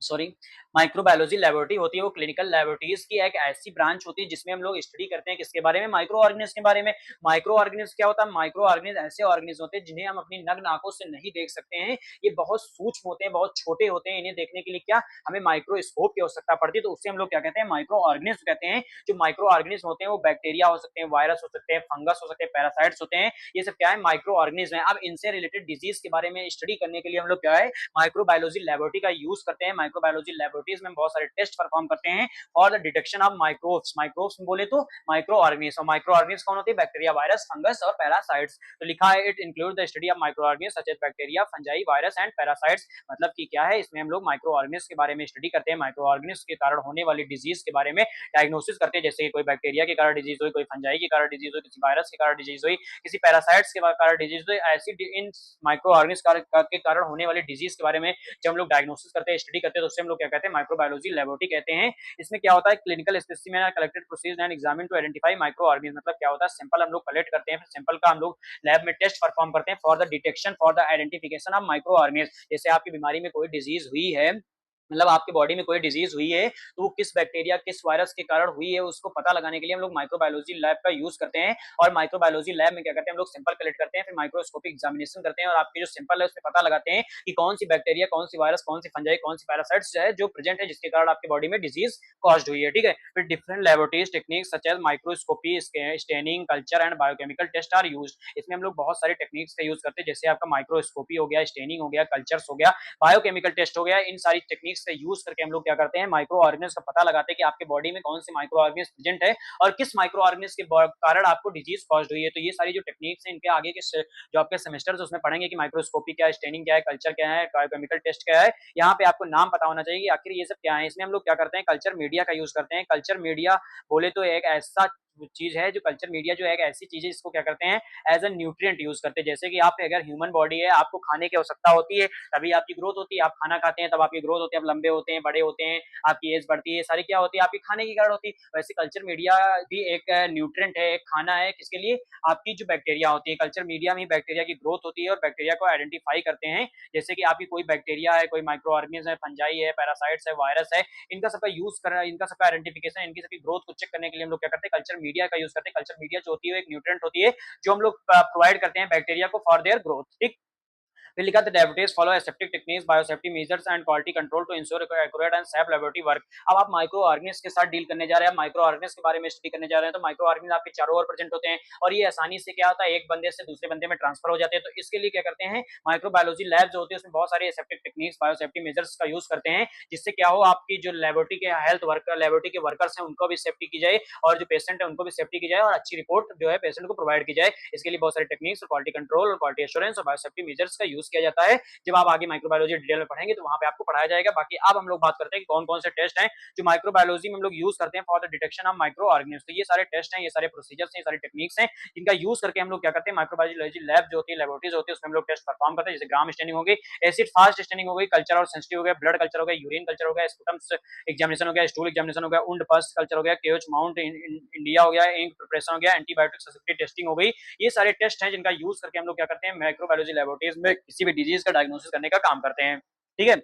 सॉरी, माइक्रोबायोलॉजी लेबोरेटरी होती है वो क्लिनिकल लेबोरेटरीज की एक ऐसी ब्रांच होती है जिसमें हम लोग स्टडी करते हैं किसके बारे में, माइक्रो ऑर्गेनिज्म के बारे में। माइक्रो ऑर्गेनिज्म क्या होता है, माइक्रो ऑर्गेनिज्म ऐसे ऑर्गेनिज्म होते हैं जिन्हें हम अपनी नग्न आंखों से नहीं देख सकते हैं। ये बहुत सूक्ष्म होते हैं, बहुत छोटे होते हैं। इन्हें देखने के लिए क्या हमें माइक्रोस्कोप की आवश्यकता पड़ती है, तो उससे हम लोग क्या कहते हैं माइक्रो ऑर्गेनिज्म कहते हैं। जो माइक्रो ऑर्गेनिज्म होते हैं वो बैक्टीरिया हो सकते हैं, वायरस हो सकते हैं, फंगस हो सकते हैं, पैरासाइट्स होते हैं। ये सब क्या है माइक्रो ऑर्गेनिज्म है। अब इनसे रिलेटेड डिजीज के बारे में स्टडी करने के लिए हम लोग क्या है माइक्रोबायोलॉजी लेबोरेटरी का यूज करते हैं। माइक्रोबायोलॉजी लेबोरेटरीज में बहुत सारे टेस्ट परफॉर्म करते हैं और the detection of microbes. Microbes में बोले तो माइक्रो ऑर्गेनिज्म। माइक्रो ऑर्गेनिज्म कौन होती है, बैक्टीरिया, वायरस, फंगस और पैरासाइट्स। तो लिखा है it include the study of micro organism such as bacteria, fungi, virus and parasites. मतलब कि क्या है इसमें हम लोग माइक्रो ऑर्गेनिज्म के बारे में स्टडी करते हैं, माइक्रो ऑर्गेनिज्म के कारण होने वाली डिजीज के बारे में डायग्नोसिस करते हैं। जैसे कि कोई बैक्टीरिया के कारण डिजीज हुई, कोई फंजाई के कारण डिजीज हुई, किसी वायरस के कारण डिजीज हुई, किसी पैरासाइट्स के कारण डिजीज हुई। ऐसी इन माइक्रो ऑर्गेनिज्म के कारण होने वाली डिजीज के बारे में जब हम लोग डायग्नोसिस करते हैं, स्टडी करते हैं, तो उससे हम लोग क्या कहते हैं माइक्रोबायोलॉजी लेबोरेटरी कहते हैं। इसमें क्या होता है clinical specimen are collected processed and examined to identify microorganism. मतलब क्या होता है सैंपल हम लोग कलेक्ट करते हैं, फिर सैंपल का हम लोग लैब में टेस्ट परफॉर्म करते हैं for the detection for the identification of micro organism. जैसे आपकी बीमारी में कोई डिजीज हुई है, मतलब आपके बॉडी में कोई डिजीज हुई है तो वो किस बैक्टीरिया किस वायरस के कारण हुई है उसको पता लगाने के लिए हम लोग माइक्रोबायोलॉजी लैब का यूज करते हैं। और माइक्रोबायोलॉजी लैब में क्या करते हैं हम लोग सैंपल कलेक्ट करते हैं, फिर माइक्रोस्कोपिक एग्जामिनेशन करते हैं और आपके जो सैंपल है उसमें पता लगाते हैं कि कौन सी बैक्टीरिया, कौन सी वायरस, कौन सी फंजाई, कौन सी पैरासाइट्स है जो प्रेजेंट है जिसके कारण आपके बॉडी में डिजीज कॉज्ड हुई है, ठीक है। फिर different laboratories techniques such as microscopy, staining, culture and biochemical test are use. इसमें हम लोग बहुत सारे टेक्निक्स का यूज करते हैं, जैसे आपका माइक्रोस्कोपी हो गया, स्टेनिंग हो गया, कल्चर्स हो गया, बायोकेमिकल टेस्ट हो गया। इन सारी टेक्निक्स का यूज करके हम लोग क्या करते हैं माइक्रो ऑर्गेनिज्म का पता लगाते हैं कि आपके बॉडी में कौन से माइक्रो ऑर्गेनिज्म प्रेजेंट है और किस माइक्रो ऑर्गेनिज्म के कारण आपको डिजीज कॉज्ड हुई है। तो ये सारी जो टेक्निक्स हैं इनके आगे के जो आपके सेमेस्टर्स उसमें पढ़ेंगे कि माइक्रोस्कोपी क्या है, स्टेनिंग क्या है, कल्चर क्या है, बायोकेमिकल टेस्ट क्या है। यहाँ पे आपको नाम पता होना चाहिए कि आखिर ये सब क्या है। इसमें हम लोग क्या करते हैं कल्चर मीडिया का यूज करते हैं। कल्चर मीडिया बोले तो एक ऐसा चीज है जो कल्चर मीडिया जो है एक ऐसी चीज है जिसको क्या करते हैं एज अ न्यूट्रिएंट यूज करते हैं। जैसे कि आप अगर ह्यूमन बॉडी है, आपको खाने की आवश्यकता होती है तभी आपकी ग्रोथ होती है, आप खाना खाते हैं तब आपकी ग्रोथ होती है, आप लंबे होते हैं, बड़े होते हैं, आपकी एज बढ़ती है, सारी क्या होती है आपकी खाने की कारण होती है। वैसे कल्चर मीडिया भी एक न्यूट्रिएंट है, एक खाना है किसके लिए, आपकी जो बैक्टीरिया होती है। कल्चर मीडिया में बैक्टीरिया की ग्रोथ होती है और बैक्टीरिया को आइडेंटिफाई करते हैं। जैसे कि आपकी कोई बैक्टीरिया है, कोई माइक्रो ऑर्गेनिज्म है, फंजाई है, पैरासाइट्स है, वायरस है, इनका सबका यूज करना, इनका सबका आइडेंटिफिकेशन, इनकी सबकी ग्रोथ को चेक करने के लिए हम लोग क्या करते हैं कल्चर मीडिया का यूज करते हैं। कल्चर मीडिया जो होती है एक न्यूट्रिएंट होती है जो हम लोग प्रोवाइड करते हैं बैक्टीरिया को फॉर देयर ग्रोथ। ठीक, फिर लिखा था laboratories follow aseptic techniques, biosafety measures and quality control to ensure accurate and safe laboratory work। अब आप माइक्रो ऑर्गेनिज्म के साथ डील करने जा रहे हैं, माइक्रो ऑर्गेनिज्म के बारे में स्टडी करने जा रहे हैं, तो माइक्रो ऑर्गेनिज्म आपके चारों ओर प्रेजेंट होते हैं और ये आसानी से क्या होता है एक बंदे से दूसरे बंदे में ट्रांसफर हो जाते हैं। तो इसके लिए क्या करते हैं माइक्रोबायोलॉजी लैब जो होती है उसमें बहुत सारे एसेप्टिक टेक्निक्स बायोसेफ्टी मेजर्स का यूज करते हैं जिससे क्या हो आपकी जो लेबोरेटरी के हेल्थ वर्कर लेबोरेटरी के वर्कर्स हैं उनको भी सेफ्टी की जाए और जो पेशेंट है उनको भी सेफ्टी की जाए और अच्छी रिपोर्ट जो है पेशेंट को प्रोवाइड की जाए। इसके लिए बहुत सारे टेक्निक्स और क्वालिटी कंट्रोल और क्वालिटी एश्योरेंस और बायोसेफ्टी मेजर्स का यूज किया जाता है। जब आप आगे माइक्रोबायोलॉजी डिटेल में पढ़ेंगे तो वहां पे आपको पढ़ाया जाएगा। बाकी अब हम लोग बात करते हैं कि कौन कौन से टेस्ट हैं जो माइक्रोबायोलॉजी में हम लोग यूज करते हैं for the detection of micro organism. तो ये सारे टेस्ट हैं, ये सारे प्रोसीजर्स हैं, ये सारी टेक्निक्स हैं जिनका यूज करके हम लोग क्या करते हैं माइक्रोबायोलॉजी लैब जो होती है लेबोरेटरीज होती है उसमें हम लोग टेस्ट परफॉर्म करते हैं। जैसे ग्राम स्टेनिंग हो गई, एसिड फास्ट स्टेनिंग हो गई, कल्चर और सेंसिटिव हो गया, ब्लड कल्चर हो गया, यूरिन कल्चर हो गया, स्पुटम एग्जामिनेशन हो गया, स्टूल एग्जामिनेशन हो गया, उंड पस कल्चर हो गया, केओच माउंट इंडिया हो गया, इंक प्रिपरेशन हो गया, एंटीबायोटिक ससेप्टिव टेस्टिंग हो गई। ये सारे टेस्ट हैं जिनका यूज करके हम लोग क्या करते हैं माइक्रोबायोलॉजी लेबोरेटरीज में किसी भी डिजीज का डायग्नोसिस करने का काम करते हैं। ठीक है,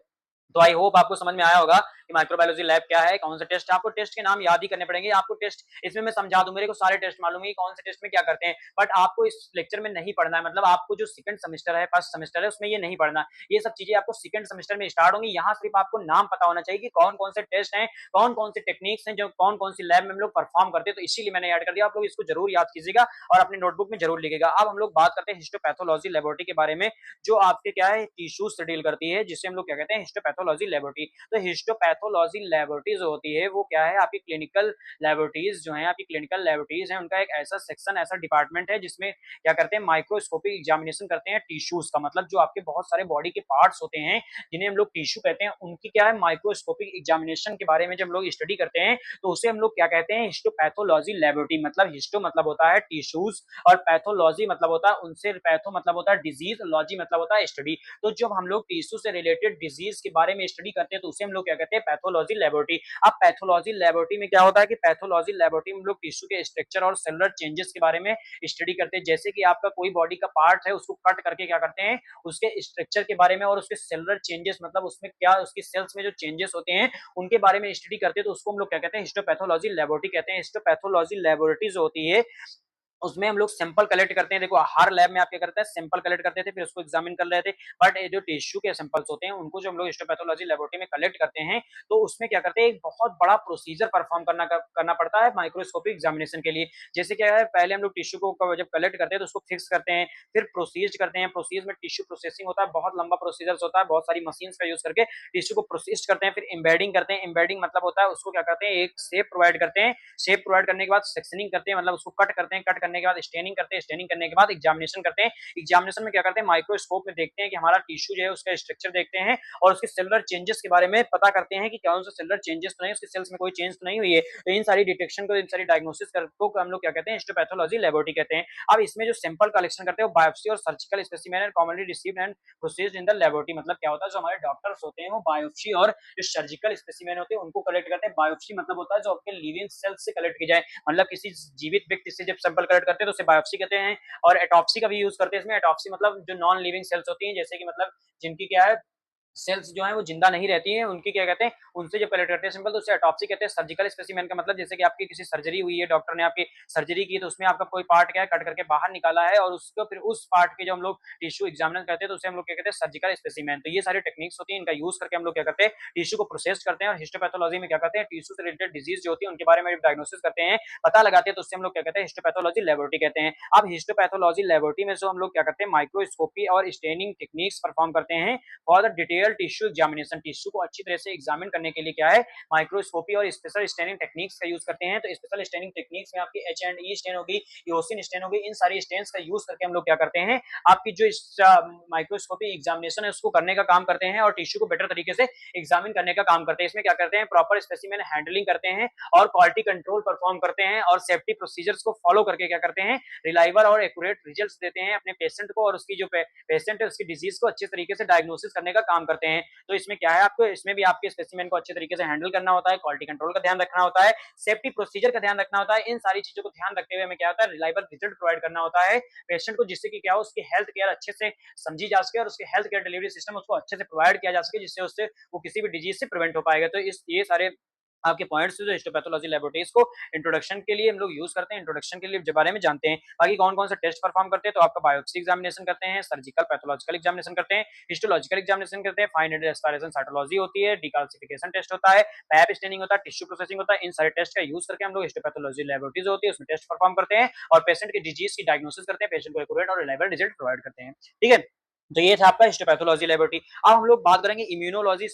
तो आई होप आपको समझ में आया होगा कि माइक्रोबायोलॉजी लैब क्या है, कौन से टेस्ट है। आपको टेस्ट के नाम याद ही करने पड़ेंगे। आपको टेस्ट इसमें मैं समझा दूं, मेरे को सारे टेस्ट मालूम है कौन से टेस्ट में क्या करते हैं, बट आपको इस लेक्चर में नहीं पढ़ना है। मतलब आपको जो सेकंड सेमेस्टर है फर्स्ट सेमेस्टर है उसमें ये नहीं पढ़ना, ये सब चीजें आपको सेकंड सेमेस्टर में स्टार्ट होंगी। यहाँ सिर्फ आपको नाम पता होना चाहिए कि कौन कौन से टेस्ट हैं, कौन कौन से टेक्निक्स हैं जो कौन कौन सी लैब में हम लोग परफॉर्म करते हैं। तो इसीलिए मैंने ऐड कर दिया, आप लोग इसको जरूर याद कीजिएगा और अपने नोटबुक में जरूर लिखिएगा। अब हम लोग बात करते हैं हिस्टोपैथोलॉजी लेबोरेटरी के बारे में जो आपके क्या है टिश्यूज से डील करती है, जिससे हम लोग क्या कहते हैं हिस्टोपैथोलॉजी लेबोरेटरी। तो हिस्टोपैथोलॉजी लेबोरेटरीज होती है वो क्या है आपकी क्लिनिकल लेबोरेटरीज जो है आपकी क्लिनिकल लेबोरेटरीज है उनका एक ऐसा सेक्शन ऐसा डिपार्टमेंट है जिसमें क्या करते हैं माइक्रोस्कोपिक एग्जामिनेशन करते हैं टिश्यूज का। मतलब जो आपके बहुत सारे बॉडी के पार्ट्स होते हैं जिन्हें हम लोग टिश्यू कहते हैं उनकी क्या है माइक्रोस्कोपिक एग्जामिनेशन के बारे में जब हम लोग स्टडी करते हैं तो उसे हम लोग क्या कहते हैं हिस्टोपैथोलॉजी लेबोरेटरी। मतलब हिस्टो मतलब होता है टिश्यूज और पैथोलॉजी मतलब होता है उनसे पैथो मतलब होता है डिजीज, लॉजी मतलब होता है स्टडी। तो जब हम लोग टिश्यू से रिलेटेड डिजीज के बारे में स्टडी करते हैं तो उसे हम लोग क्या कहते हैं पैथोलॉजी लेबोरेटरी। अब पैथोलॉजी लेबोरेटरी में क्या होता है कि पैथोलॉजी लेबोरेटरी में हम लोग टिश्यू के स्ट्रक्चर और सेलुलर चेंजेस के बारे में स्टडी करते हैं। जैसे कि आपका कोई बॉडी का पार्ट है उसको कट करके क्या करते हैं उसके स्ट्रक्चर के बारे में और उसके सेलुलर चेंजेस मतलब उसमें क्या उसकी सेल्स में जो चेंजेस होते हैं उनके बारे में स्टडी करते हैं तो उसको हम लोग क्या कहते हैं हिस्टोपैथोलॉजी लेबोरेटरी कहते हैं। हिस्टोपैथोलॉजी लेबोरेटरी जो होती है उसमें हम लोग सैंपल कलेक्ट करते हैं। देखो हर लैब में आप क्या करते हैं सैंपल कलेक्ट करते थे फिर उसको एग्जामिन कर रहे थे, बट ये जो टिश्यू के सैंपल्स होते हैं उनको जो हम लोग हिस्टोपैथोलॉजी लेबोरेटरी में कलेक्ट करते हैं तो उसमें क्या करते हैं एक बहुत बड़ा प्रोसीजर परफॉर्म करना पड़ता है माइक्रोस्कोपिक एग्जामिनेशन के लिए। जैसे क्या है पहले हम लोग टिश्यू को जब कलेक्ट करते हैं तो उसको फिक्स करते हैं, फिर प्रोसीज करते हैं, प्रोसीज में टिश्यू प्रोसेसिंग होता है, बहुत लंबा प्रोसीजर होता है, बहुत सारी मशीन का यूज करके टिश्यू को प्रोसेस करते हैं, फिर एम्बेडिंग करते हैं। एम्बेडिंग मतलब होता है उसको क्या करते हैं एक शेप प्रोवाइड करते हैं, शेप प्रोवाइड करने के बाद सेक्शनिंग करते हैं मतलब उसको कट करते हैं, कट करने के बाद स्टेनिंग करते हैं, स्टेनिंग करने के बाद एग्जामिनेशन करते हैं। एग्जामिनेशन में क्या करते हैं माइक्रोस्कोप में देखते हैं कि हमारा टिश्यू जो है उसका स्ट्रक्चर देखते हैं और उसके सेलुलर चेंजेस के बारे में पता करते हैं कि कौन सा सेलुलर चेंजेस तो नहीं उसके सेल्स में कोई चेंज तो नहीं हुई है। तो इन सारी डिटेक्शन को इन सारी डायग्नोसिस को हम लोग क्या कहते हैं हिस्टोपैथोलॉजी लेबोरेटरी कहते हैं। अब इसमें जो सैंपल कलेक्शन करते हैं वो बायोप्सी और surgical specimen commonly received and processed in the laboratory. मतलब क्या होता है जो हमारे डॉक्टर्स होते हैं वो बायोप्सी और जो सर्जिकल स्पेसिमेन होते हैं उनको कलेक्ट करते हैं। बायोप्सी मतलब होता है जो आपके लिविंग सेल्स से कलेक्ट की जाए, मतलब किसी जीवित व्यक्ति से जब सैंपल कलेक्ट करते हैं तो उसे बायोप्सी कहते हैं। और एटॉप्सी का भी यूज करते हैं इसमें। एटॉप्सी मतलब जो नॉन लिविंग सेल्स होती हैं जैसे कि मतलब जिनकी क्या है सेल्स जो है वो जिंदा नहीं रहती हैं उनकी क्या कहते हैं उनसे जब कलेक्ट करते हैं सिंपल तो उसे ऑटोप्सी कहते हैं। सर्जिकल स्पेसिमेन का मतलब जैसे कि आपकी किसी सर्जरी हुई है, डॉक्टर ने आपकी सर्जरी की तो उसमें आपका कोई पार्ट क्या है कट करके बाहर निकाला है और उसको फिर उस पार्ट के जो हम लोग टिश्यू एग्जामिन करते हैं तो उसे हम लोग क्या कहते हैं सर्जिकल स्पेसिमेन। तो ये सारी टेक्निक्स होती है इनका यूज करके हम लोग क्या करते हैं टिश्यू को प्रोसेस करते हैं। और हिस्टोपैथोलॉजी में क्या करते हैं टिश्यू से रिलेटेड डिजीज जो होती है उनके बारे में डायग्नोसिस करते हैं, पता लगाते हैं तो उससे हम लोग क्या कहते हैं हिस्टोपैथोलॉजी लेबोरेटरी कहते हैं। अब हिस्टोपैथोलॉजी लेबोरेटरी में जो हम लोग क्या करते हैं माइक्रोस्कोपी और स्टेनिंग टेक्निक्स परफॉर्म करते हैं for the detail tissue examination. Tissue को अच्छी तरह से एग्जामिन करने के लिए क्या है माइक्रोस्कोपी और स्पेशल स्टेनिंग टेक्निक्स का यूज करते हैं। तो स्पेशल स्टेनिंग टेक्निक्स में आपकी H&E स्टेन होगी, योसिन स्टेन होगी, इन सारी स्टेन्स का यूज करके हम लोग क्या करते हैं आपकी जो माइक्रोस्कोपी एग्जामिनेशन है उसको करने का काम करते हैं और टिश्यू को बेटर तरीके से एग्जामिन करने का काम करते हैं। इसमें क्या करते हैं प्रॉपर स्पेसिमेन हैंडलिंग करते हैं और क्वालिटी कंट्रोल परफॉर्म करते हैं और सेफ्टी प्रोसीजर्स को फॉलो करके क्या करते हैं रिलायबल और एक्यूरेट रिजल्ट्स देते हैं अपने पेशेंट को और उसकी जो पेशेंट है उसकी डिजीज को अच्छे तरीके से डायग्नोसिस करने का काम करते हैं। तो इसमें क्या है आपको इसमें भी आपके स्पेसिमेन को अच्छे तरीके से हैंडल करना होता है, क्वालिटी कंट्रोल का ध्यान रखना होता है, सेफ्टी प्रोसीजर का ध्यान रखना होता है। इन सारी चीजों को ध्यान रखते हुए हमें क्या होता है रिलायबल रिजल्ट प्रोवाइड करना होता है पेशेंट को, जिससे कि क्या हो उसकी हेल्थ केयर अच्छे से समझी जा सके और उसके हेल्थ केयर डिलीवरी सिस्टम उसको अच्छे से प्रोवाइड किया जा सके जिससे उससे वो किसी भी डिजीज से प्रिवेंट हो पाएगा। तो इस ये सारे आपके पॉइंट्स जो हिस्टोपैथोलॉजी लैबोरेटरीज को इंट्रोडक्शन के लिए हम लोग यूज करते हैं, इंट्रोडक्शन के लिए बारे में जानते हैं। बाकी कौन कौन से टेस्ट परफॉर्म करते हैं, तो आपका बायोप्सी एग्जामिनेशन करते हैं, सर्जिकल पैथोलॉजिकल एग्जामिनेशन करते हैं, हिस्टोलॉजिकल एग्जामिनेशन करते हैं, फाइन एस्पायरेशन साइटोलॉजी होती है, डिकाल्सिफिकेशन टेस्ट होता है, पैप स्टेनिंग होता है, टिश्यू प्रोसेसिंग होता है। इन सारे टेस्ट का यूज करके हम लोग हिस्टोपैथोलॉजी लैबोरेटरीज होती है उसमें टेस्ट परफॉर्म करते हैं और पेशेंट की डिजीज की डायग्नोसिस करते हैं, पेशेंट को एक्यूरेट और रिलायबल रिजल्ट प्रोवाइड करते हैं। ठीक है, तो ये था आपका हिस्टोपैथोलॉजी लैबोरेटरी। अब हम लोग बात करेंगे इम्यूनोलॉजी।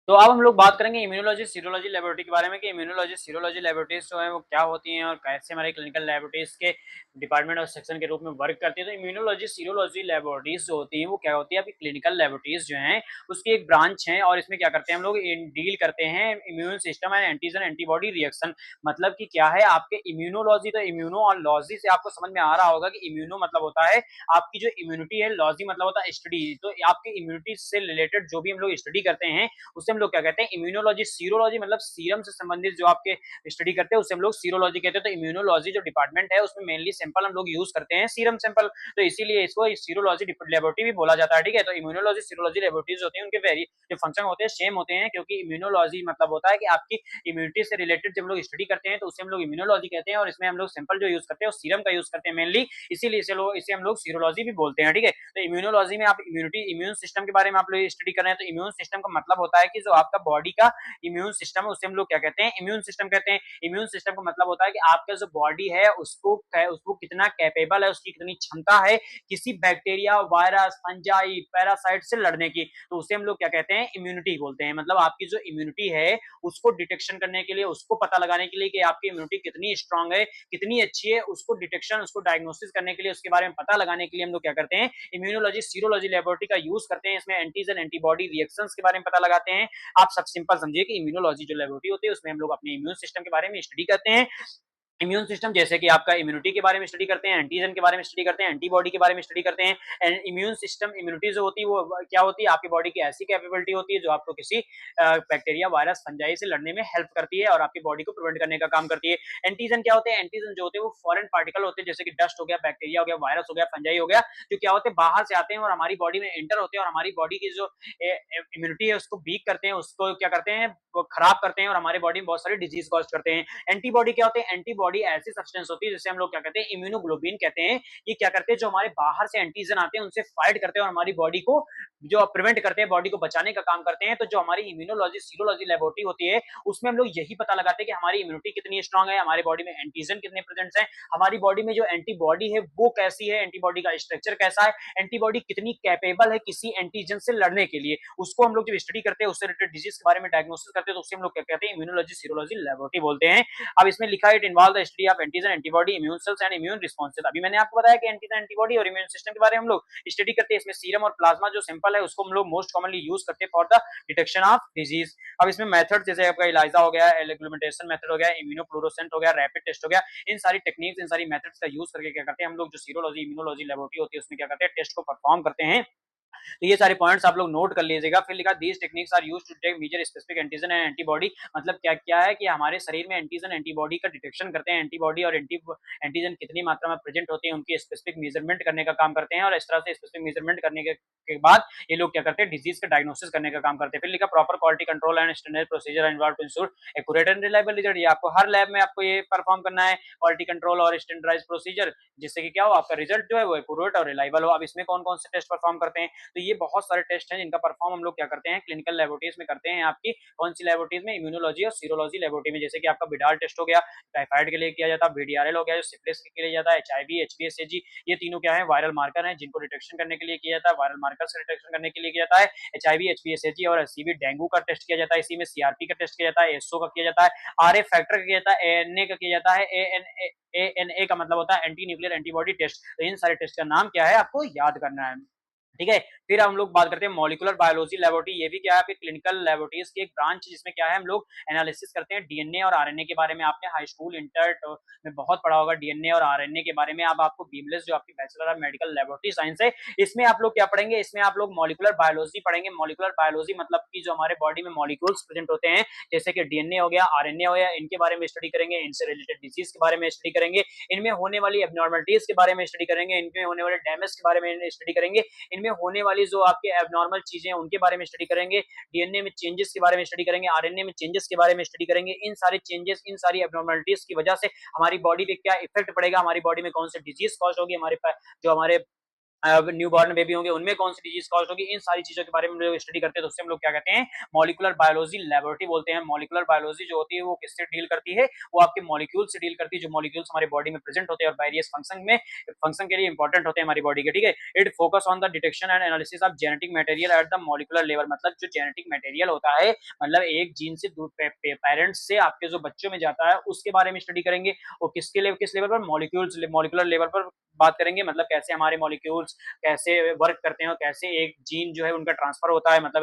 तो अब हम लोग बात करेंगे इम्यूनोलॉजी सीरोलॉजी लेबोरेटरी के बारे में कि इम्यूनोलॉजी सीरोलॉजी लेबोरेटरीज जो है वो क्या होती हैं और कैसे हमारे क्लिनिकल लेबोरेटरीज के डिपार्टमेंट और सेक्शन के रूप में वर्क करती है। तो इम्यूनोलॉजी सीरोलॉजी लेबोरेटरीज जो होती हैं वो क्या होती है, आपकी क्लिनिकल लेबोरेटरीज जो हैं उसकी एक ब्रांच है और इसमें क्या करते हैं हम लोग डील करते हैं immune system and antigen antibody reaction. मतलब कि क्या है आपके इम्यूनोलॉजी, तो इम्यूनोलॉजी से आपको समझ में आ रहा होगा कि इम्यूनो मतलब होता है आपकी जो इम्यूनिटी है, लॉजी मतलब होता है स्टडी। तो आपकी इम्यूनिटी से रिलेटेड जो भी हम लोग स्टडी करते हैं उसे हम लोग क्या कहते हैं इम्यूनोलॉजी। सीरोलॉजी मतलब सीरम से संबंधित जो आपके स्टडी करते हैं उसे हम लोग सीरोलॉजी कहते हैं। तो इम्यूनोलॉजी जो डिपार्टमेंट है उसमें मेनली सैंपल हम लोग यूज करते हैं, सीरम सैंपल, तो इसीलिए इसको सीरोलॉजी लेबोरेटरी भी बोला जाता है। ठीक है, तो इम्यूनोलॉजी सीरोलॉजी लेबोरेटरीज होती हैं उनके वेरी जो फंक्शन होते हैं सेम होते हैं, क्योंकि इम्यूनोलॉजी मतलब होता है कि आपकी इम्यूनिटी से रिलेटेड जब हम लोग स्टडी करते हैं तो उसे हम लोग इम्यूनोलॉजी कहते हैं और इसमें हम लोग सैंपल जो यूज करते हैं सीरम का यूज करते हैं मेनली, इसीलिए इसे हम लोग सीरोलॉजी भी बोलते हैं। ठीक है, तो इम्यूनोलॉजी में आप इम्यूनिटी इम्यून सिस्टम के बारे में आप लोग स्टडी कर रहे हैं, तो इम्यून सिस्टम का मतलब होता है कि जो आपका बॉडी का इम्यून सिस्टम है उसे हम लोग क्या कहते हैं इम्यून सिस्टम कहते हैं। इम्यून सिस्टम का मतलब होता है कि आपका जो बॉडी है उसको कितना कैपेबल है, उसकी कितनी क्षमता है किसी बैक्टीरिया, वायरस, फंजाई, पैरासाइट से लड़ने की, तो उसे हम लोग क्या कहते हैं इम्यूनिटी बोलते हैं। मतलब आपकी जो इम्यूनिटी है उसको डिटेक्शन करने के लिए, उसको पता लगाने के लिए कि आपकी इम्यूनिटी कितनी स्ट्रांग है, कितनी अच्छी है, उसको डिटेक्शन, उसको डायग्नोसिस करने के लिए, उसके बारे में पता लगाने के लिए हम लोग क्या करते हैं इम्यूनोलॉजी सीरोलॉजी लेबोरेटरी का यूज करते हैं। इसमें एंटीजन एंटीबॉडी रिएक्शंस के बारे में पता लगाते हैं। आप सब सिंपल समझिए कि इम्यूनोलॉजी जो लेबोरेटरी होती है उसमें हम लोग अपने इम्यून सिस्टम के बारे में स्टडी करते हैं। इम्यून सिस्टम जैसे कि आपका इम्यूनिटी के बारे में स्टडी करते हैं, एंटीजन के बारे में स्टडी करते हैं, एंटीबॉडी के बारे में स्टडी करते हैं। एंड इम्यून सिस्टम इम्यूनिटी जो होती है वो क्या होती है, आपकी बॉडी की ऐसी कैपेबिलिटी होती है जो आपको किसी बैक्टीरिया, वायरस, फंजाई से लड़ने में हेल्प करती है और आपकी बॉडी को प्रिवेंट करने का काम करती है। एंटीजन क्या होते हैं, एंटीजन जो होते हैं वो फॉरेन पार्टिकल होते हैं, जैसे कि डस्ट हो गया, बैक्टीरिया हो गया, वायरस हो गया, फंजाई हो गया, जो क्या होते हैं बाहर से आते हैं और हमारी बॉडी में एंटर होते हैं और हमारी बॉडी की जो इम्यूनिटी है उसको वीक करते हैं, उसको क्या करते हैं वो खराब करते हैं और हमारी बॉडी में बहुत सारी डिजीज कॉज करते हैं। एंटीबॉडी क्या होते हैं, एंटीबॉडी ऐसी सब्सटेंस होती है जिसे हम लोग क्या कहते हैं इम्यूनोग्लोबिन कहते हैं। ये क्या करते हैं, जो हमारे बाहर से एंटीजन आते हैं उनसे फाइट करते हैं और हमारी बॉडी को जो प्रिवेंट करते हैं, बॉडी को बचाने का काम करते हैं। तो जो हमारी इम्यूनोलॉजी सीरोलॉजी लेबोरेटरी होती है उसमें हम लोग यही पता लगाते हैं कि हमारी इम्यूनिटी कितनी स्ट्रांग है, हमारी बॉडी में एंटीजन कितने प्रेजेंट है, हमारी बॉडी में जो एंटीबॉडी है वो कैसी है, एंटीबॉडी का स्ट्रक्चर कैसा है, एंटीबॉडी कितनी कैपेबल है किसी एंटीजन से लड़ने के लिए, उसको हम लोग जब स्टडी करते हैं उससे रिलेटेड डिजीज के बारे में डायग्नोसिस करते हैं तो उससे हम लोग क्या कहते हैं इम्यूनोलॉजी सीरोलॉजी लेबोरेटरी बोलते हैं। अब इसमें लिखा है it involve the study of antigen antibody immune cells and immune responses. अभी मैंने आपको बताया कि एंटीजन एंटीबॉडी और इम्यून सिस्टम के बारे में हम लोग स्टडी करते हैं। इसमें सीरम और प्लाज्मा जो सिंपल है उसको हम लोग मोस्ट कॉमनली यूज करते हैं for the detection of disease. अब इसमें मेथड जैसे आपका इलाइजा हो गया, एलिग्लूमेटेशन मेथड हो गया, इम्यूनोफ्लोरोसेंट हो गया, रैपिड टेस्ट हो गया, इन सारी टेक्निक्स, इन सारी मेथड्स का यूज करके क्या करते हैं हम लोग जो सीरोलॉजी इम्यूनोलॉजी लेबोरेटरी होती है उसमें क्या करते हैं टेस्ट को परफॉर्म करते हैं। तो ये सारे पॉइंट्स आप लोग नोट कर लीजिएगा। फिर लिखा these techniques are used to detect measure specific antigen and antibody. मतलब क्या क्या है कि हमारे शरीर में एंटीजन एंटीबॉडी का डिटेक्शन करते हैं, एंटीबॉडी और एंटीजन कितनी मात्रा में प्रेजेंट होते हैं उनकी स्पेसिफिक मेजरमेंट करने का काम करते हैं और इस तरह से स्पेसिफिक मेजरमेंट करने के बाद ये लोग क्या करते हैं डिजीज का डायग्नोसिस करने का काम करते हैं। फिर लिखा proper quality control and standard procedure involve to ensure accurate and reliable result. ये आपको हर लैब में आपको ये परफॉर्म करना है, क्वालिटी कंट्रोल और स्टैंडर्डाइज प्रोसीजर, जिससे कि क्या हो आपका रिजल्ट जो है वो एक्यूरेट और रिलायबल हो। अब इसमें कौन कौन से टेस्ट परफॉर्म करते हैं, तो ये बहुत सारे टेस्ट हैं जिनका परफॉर्म हम लोग क्या करते हैं क्लिनिकल लेबोरेटरीज में करते हैं। आपकी कौन सी लेबोरेटरीज में, इम्यूनोलॉजी और सीरोलॉजी लेबोरेटरी में। जैसे कि आपका बिडाल टेस्ट हो गया, टाइफाइड के लिए किया जाता है, बीडीआरएल हो गया जो सिफिलिस के लिए जाता है, एचआईवी, एचबीएसएजी, ये तीनों क्या है वायरल मार्कर हैं जिनको डिटेक्शन करने के लिए किया जाता है, वायरल मार्कर से डिटेक्शन करने के लिए किया जाता है। एचआईवी, एचबीएसएजी और एससीवी डेंगू का टेस्ट किया जाता है, इसी में सीआरपी का टेस्ट किया जाता है, एसओ का किया जाता है, आरएफ फैक्टर का किया जाता है, एएनए का किया जाता है, एएनए का मतलब होता है एंटी न्यूक्लियर एंटीबॉडी टेस्ट। तो इन सारे टेस्ट का नाम क्या है आपको याद करना है। ठीक है, फिर हम लोग बात करते हैं मॉलिक्यूलर बायोलॉजी लेबोरेटरी। ये भी क्या है आपके क्लिनिकल लेबोरेटरीज की एक ब्रांच जिसमें क्या है हम लोग एनालिसिस करते हैं डीएनए और आरएनए के बारे में। आपने हाई स्कूल इंटर में बहुत पढ़ा होगा डीएनए और आरएनए के बारे में। अब आपको बीमलेस जो आपकी bachelor of medical laboratory science है इसमें आप लोग क्या पढ़ेंगे, इसमें आप लोग मॉलिक्यूलर बायोलॉजी पढ़ेंगे। मॉलिक्यूलर बायोलॉजी मतलब कि जो हमारे बॉडी में मॉलिक्यूल्स प्रेजेंट होते हैं जैसे कि डीएनए हो गया, आरएनए हो गया, इनके बारे में स्टडी करेंगे, इनसे रिलेटेड डिजीज के बारे में स्टडी करेंगे, इनमें होने वाली एबनॉर्मलिटीज के बारे में स्टडी करेंगे, इनमें होने वाले डैमेज के बारे में स्टडी करेंगे, इनमें होने वाली जो आपके एबनॉर्मल चीजें हैं उनके बारे में स्टडी करेंगे, डीएनए में चेंजेस के बारे में स्टडी करेंगे, आरएनए में चेंजेस के बारे में स्टडी करेंगे। इन सारे चेंजेस, इन सारी एबनॉर्मलिटीज की वजह से हमारी बॉडी पे क्या इफेक्ट पड़ेगा, हमारी बॉडी में कौन सी डिजीज कॉज होगी, हमारे जो हमारे न्यू बॉर्न बेबी होंगे उनमें कौन सी डिजीज कॉज होगी, इन सारी चीजों के बारे में हम लोग स्टडी करते हैं। तो उससे हम लोग क्या कहते हैं, मॉलिक्यूलर बायोलॉजी लैबोरेटरी बोलते हैं। मॉलिक्यूलर बायोलॉजी जो होती है वो किससे डील करती है, वो आपके मॉलिक्यूल से डील करती है, जो मॉलिक्यूल्स हमारे बॉडी में प्रेजेंट होते हैं और वेरियस फंक्शन के लिए इंपॉर्टेंट होते हैं हमारी बॉडी के, ठीक है। It focus on the detection and analysis of genetic material at the molecular level, मतलब जो जेनेटिक मटेरियल होता है, मतलब एक जीन से पेरेंट्स से आपके जो बच्चों में जाता है उसके बारे में स्टडी करेंगे। और किसके लेवल, किस लेवल पर, मॉलिक्यूलर लेवल पर बात करेंगे, मतलब कैसे हमारे मॉलिक्यूल्स कैसे वर्क करते हैं और कैसे एक जीन जो है उनका ट्रांसफर होता है। मतलब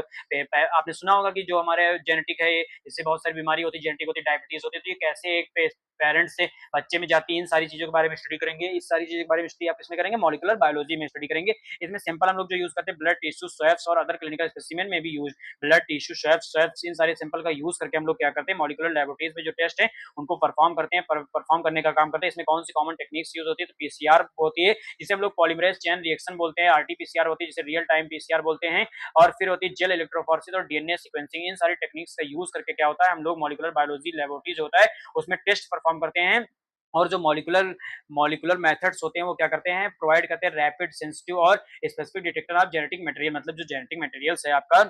आपने सुना होगा कि जो हमारे जेनेटिक है, इससे बहुत सारी बीमारी होती है, जेनेटिक होती है, डायबिटीज होती है, तो ये कैसे एक पेरेंट्स से बच्चे में जाती है, इन सारी चीजों के बारे में स्टडी करेंगे। इस सारी चीजों के बारे में स्टडी आप इसमें करेंगे, मॉलिक्यूलर बायोलॉजी में स्टडी करेंगे। इसमें सिंपल हम लोग जो यूज करते हैं, ब्लड टिश्यू स्वैप्स और अदर क्लिनिकल स्पेसिमेन में भी यूज, ब्लड टिश्यू स्वैप्स इन सारे सिंपल का यूज करके हम लोग क्या करते हैं, मॉलिक्यूलर लेबोरेटरीज में जो टेस्ट है उनको परफॉर्म करते हैं, परफॉर्म करने का काम करते हैं। इसमें कौन सी कॉमन टेक्निक्स यूज होती है, तो पीसीआर होती है, जिसे हम लोग पॉलीमरेज चेन रिएक्शन बोलते हैं, आरटीपीसीआर होती है जिसे रियल टाइम पीसीआर बोलते हैं, और फिर होती है जेल इलेक्ट्रोफोरेसिस और डीएनए सीक्वेंसिंग। इन सारी टेक्निक्स का यूज करके क्या होता है, हम लोग मॉलिक्यूलर बायोलॉजी लेबोरेटरी जो होता है उसमें टेस्ट परफॉर्म करते हैं। और जो मॉलिक्यूलर मॉलिक्यूलर मेथड्स होते हैं वो क्या करते हैं, प्रोवाइड करते हैं रैपिड, सेंसिटिव और specific detector of genetic material, मतलब जो जेनेटिक मटेरियल्स है आपका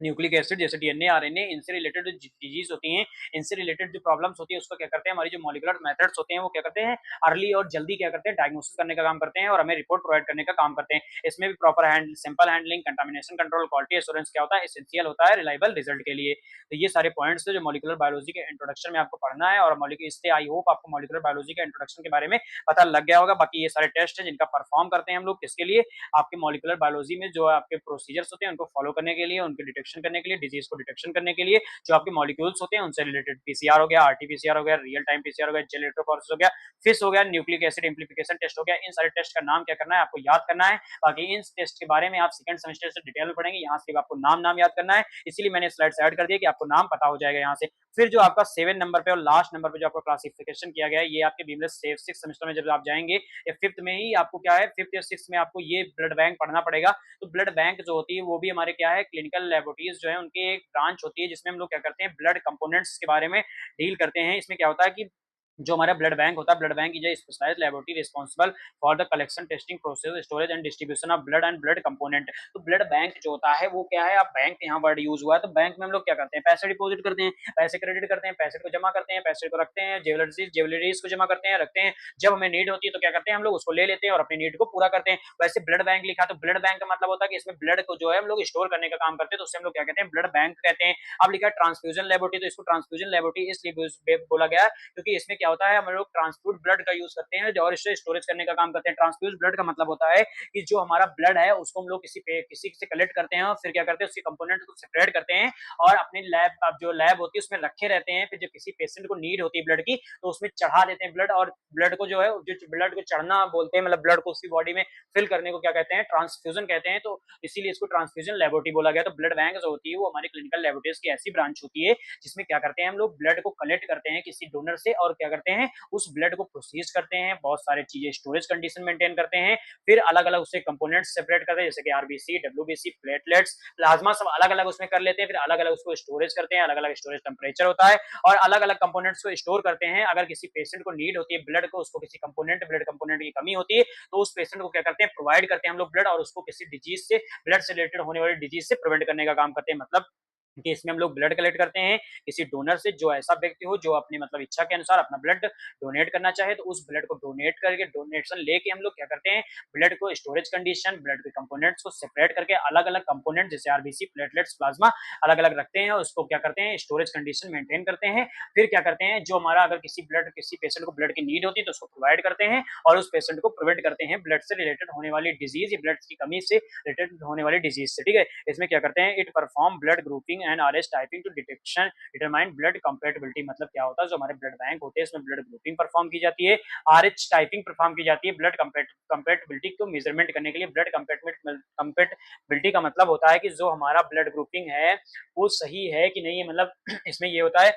न्यूक्लिक एसिड जैसे डीएनए, आरएनए, इनसे रिलेटेड जो डिजीज होती हैं, इनसे रिलेटेड जो प्रॉब्लम्स होती है उसको क्या करते हैं, हमारी जो मॉलिक्यूलर मेथड्स होते हैं वो क्या करते हैं, अर्ली और जल्दी क्या करते हैं, डायग्नोसिस करने का काम करते हैं और हमें रिपोर्ट प्रोवाइड करने का काम करते हैं। इसमें भी proper sample handling, contamination control, quality assurance क्या होता है, एसेंशियल होता है रिलायबल रिजल्ट के लिए। तो ये सारे पॉइंट्स है जो मॉलिक्यूलर बायोलॉजी के इंट्रोडक्शन में आपको पढ़ना है, और इससे आई होप आपको मॉलिक्यूलर बायोलॉजी के इंट्रोडक्शन के बारे में पता लग गया होगा। बाकी ये सारे टेस्ट है जिनका परफॉर्म करते हैं हम लोग किसके लिए, आपके मॉलिक्यूलर बायोलॉजी में जो आपके प्रोसीजर्स होते हैं उनको फॉलो करने के लिए, उनके डिटेक्शन करने के लिए, डिजीज को डिटेक्शन करने के लिए, जो आपके मॉलिक्यूल्स होते हैं उनसे रिलेटेड पीसीआर हो गया, आरटीपीसीआर हो गया, रियल टाइम पीसीआर हो गया, जेल इलेक्ट्रोफोरेसिस हो गया, फिश हो गया, न्यूक्लिक एसिड एम्प्लीफिकेशन टेस्ट हो गया। इन सारे टेस्ट का नाम क्या करना है, आपको याद करना है। बाकी इन टेस्ट के बारे में आप सेकंड सेमेस्टर से डिटेल में पढ़ेंगे, यहाँ से आपको नाम याद करना है, इसीलिए मैंने स्लाइड्स ऐड कर दिया कि आपको नाम पता हो जाएगा यहाँ से। फिर जो आपका 7 नंबर पे और लास्ट नंबर पे जो आपका क्लासिफिकेशन किया गया है, ये आपके बीमलेस 6 सेमेस्टर में जब आप जाएंगे या 5th में ही आपको क्या है, 5th या 6th में आपको ये ब्लड बैंक पढ़ना पड़ेगा। तो ब्लड बैंक जो होती है वो भी हमारे क्या है, क्लिनिकल लेबोरेटरीज जो है उनकी एक ब्रांच होती है जिसमें हम लोग क्या करते हैं, ब्लड कंपोनेंट्स के बारे में डील करते हैं। इसमें क्या होता है कि जो हमारा ब्लड बैंक होता है, blood bank is specialised laboratory responsible for the collection, testing, process, storage and distribution of blood and blood component. तो ब्लड बैंक जो होता है वो क्या है, अब बैंक यहाँ वर्ड यूज हुआ है, तो बैंक में हम लोग क्या करते हैं, पैसे डिपॉजिट करते हैं, पैसे क्रेडिट करते हैं, पैसे को जमा करते हैं, पैसे को रखते हैं, ज्वेलरीज को जमा करते हैं, रखते हैं। जब हमें नीड होती है तो क्या करते हैं, हम लोग उसको ले लेते हैं और अपनी नीड को पूरा करते हैं। वैसे ब्लड बैंक लिखा, तो ब्लड बैंक का मतलब होता है कि इसमें ब्लड को जो है हम लोग स्टोर करने का काम करते हैं, तो उससे हम लोग क्या कहते हैं, ब्लड बैंक कहते हैं। अब लिखा है ट्रांसफ्यूजन लेबोरेटरी, तो इसको ट्रांसफ्यूजन लेबोरेटरी इसलिए बोला गया क्योंकि इसमें क्या होता है, हम लोग ट्रांसफ्यूज ब्लड का यूज करते हैं और इसे स्टोरेज करने का काम करते हैं। ट्रांसफ्यूज ब्लड का मतलब होता है कि जो हमारा ब्लड है उसको हम लोग किसी से कलेक्ट करते हैं और फिर क्या करते हैं, उसके कंपोनेंट को सेपरेट करते हैं और अपने लैब, जो लैब होती है उसमें रखे रहते हैं। फिर जब किसी पेशेंट को नीड होती है ब्लड की तो उसमें चढ़ा देते हैं ब्लड, और ब्लड को जो है, जो ब्लड को चढ़ना बोलते हैं, मतलब ब्लड को उसकी बॉडी में फिल करने को क्या कहते हैं, ट्रांसफ्यूजन कहते हैं। तो इसीलिए इसको ट्रांसफ्यूजन लेबोरेटरी बोला गया। तो ब्लड बैंक जो होती है वो हमारी क्लिनिकल लेबोरेटरीज की ऐसी ब्रांच होती है जिसमें क्या करते हैं, हम लोग ब्लड को कलेक्ट करते हैं किसी डोनर से और क्या करते हैं, उस ब्लड को प्रोसीज करते हैं, बहुत सारी चीजें स्टोरेज कंडीशन मेंटेन करते हैं, फिर अलग अलग उससे कंपोनेंट्स सेपरेट करते हैं, जैसे कि आरबीसी, डब्ल्यूबीसी, प्लेटलेट्स, प्लाज्मा, सब अलग अलग उसमें कर लेते हैं, फिर अलग अलग उसको स्टोरेज करते हैं, अलग अलग स्टोरेज टेम्परेचर होता है और अलग अलग कंपोनेंट्स को स्टोर करते हैं। अगर किसी पेशेंट को नीड होती है ब्लड को, उसको किसी ब्लड कंपोनेंट की कमी होती है, तो उस पेशेंट को क्या करते हैं, प्रोवाइड करते हैं हम लोग ब्लड, और उसको किसी डिजीज से, ब्लड से रिलेटेड होने वाली डिजीज से प्रिवेंट करने का काम करते हैं। मतलब कि इसमें हम लोग ब्लड कलेक्ट करते हैं किसी डोनर से, जो ऐसा व्यक्ति हो जो अपनी मतलब इच्छा के अनुसार अपना ब्लड डोनेट करना चाहे, तो उस ब्लड को डोनेट करके, डोनेशन लेके हम लोग क्या करते हैं, ब्लड को स्टोरेज कंडीशन, ब्लड के कंपोनेंट्स को सेपरेट करके अलग अलग कंपोनेंट जैसे आरबीसी, प्लेटलेट्स, प्लाज्मा अलग अलग रखते हैं और उसको क्या करते हैं, स्टोरेज कंडीशन मेंटेन करते हैं। फिर क्या करते हैं, जो हमारा अगर किसी पेशेंट को ब्लड की नीड होती है तो उसको प्रोवाइड करते हैं और उस पेशेंट को प्रिवेंट करते हैं ब्लड से रिलेटेड होने वाली डिजीज या ब्लड की कमी से रिलेटेड होने वाली डिजीज से, ठीक है। इसमें क्या करते हैं, it perform blood grouping and RS typing to detection determine blood compatibility. मतलब क्या होता है, जो हमारे ब्लड बैंक होते हैं इसमें ब्लड ग्रुपिंग परफॉर्म की जाती है, आरएच टाइपिंग परफॉर्म की जाती है ब्लड कंपैटिबिलिटी को मेजरमेंट करने के लिए। ब्लड कंपैटिबिलिटी का मतलब होता है कि जो हमारा ब्लड ग्रुपिंग है वो सही है कि नहीं है, मतलब इसमें ये होता है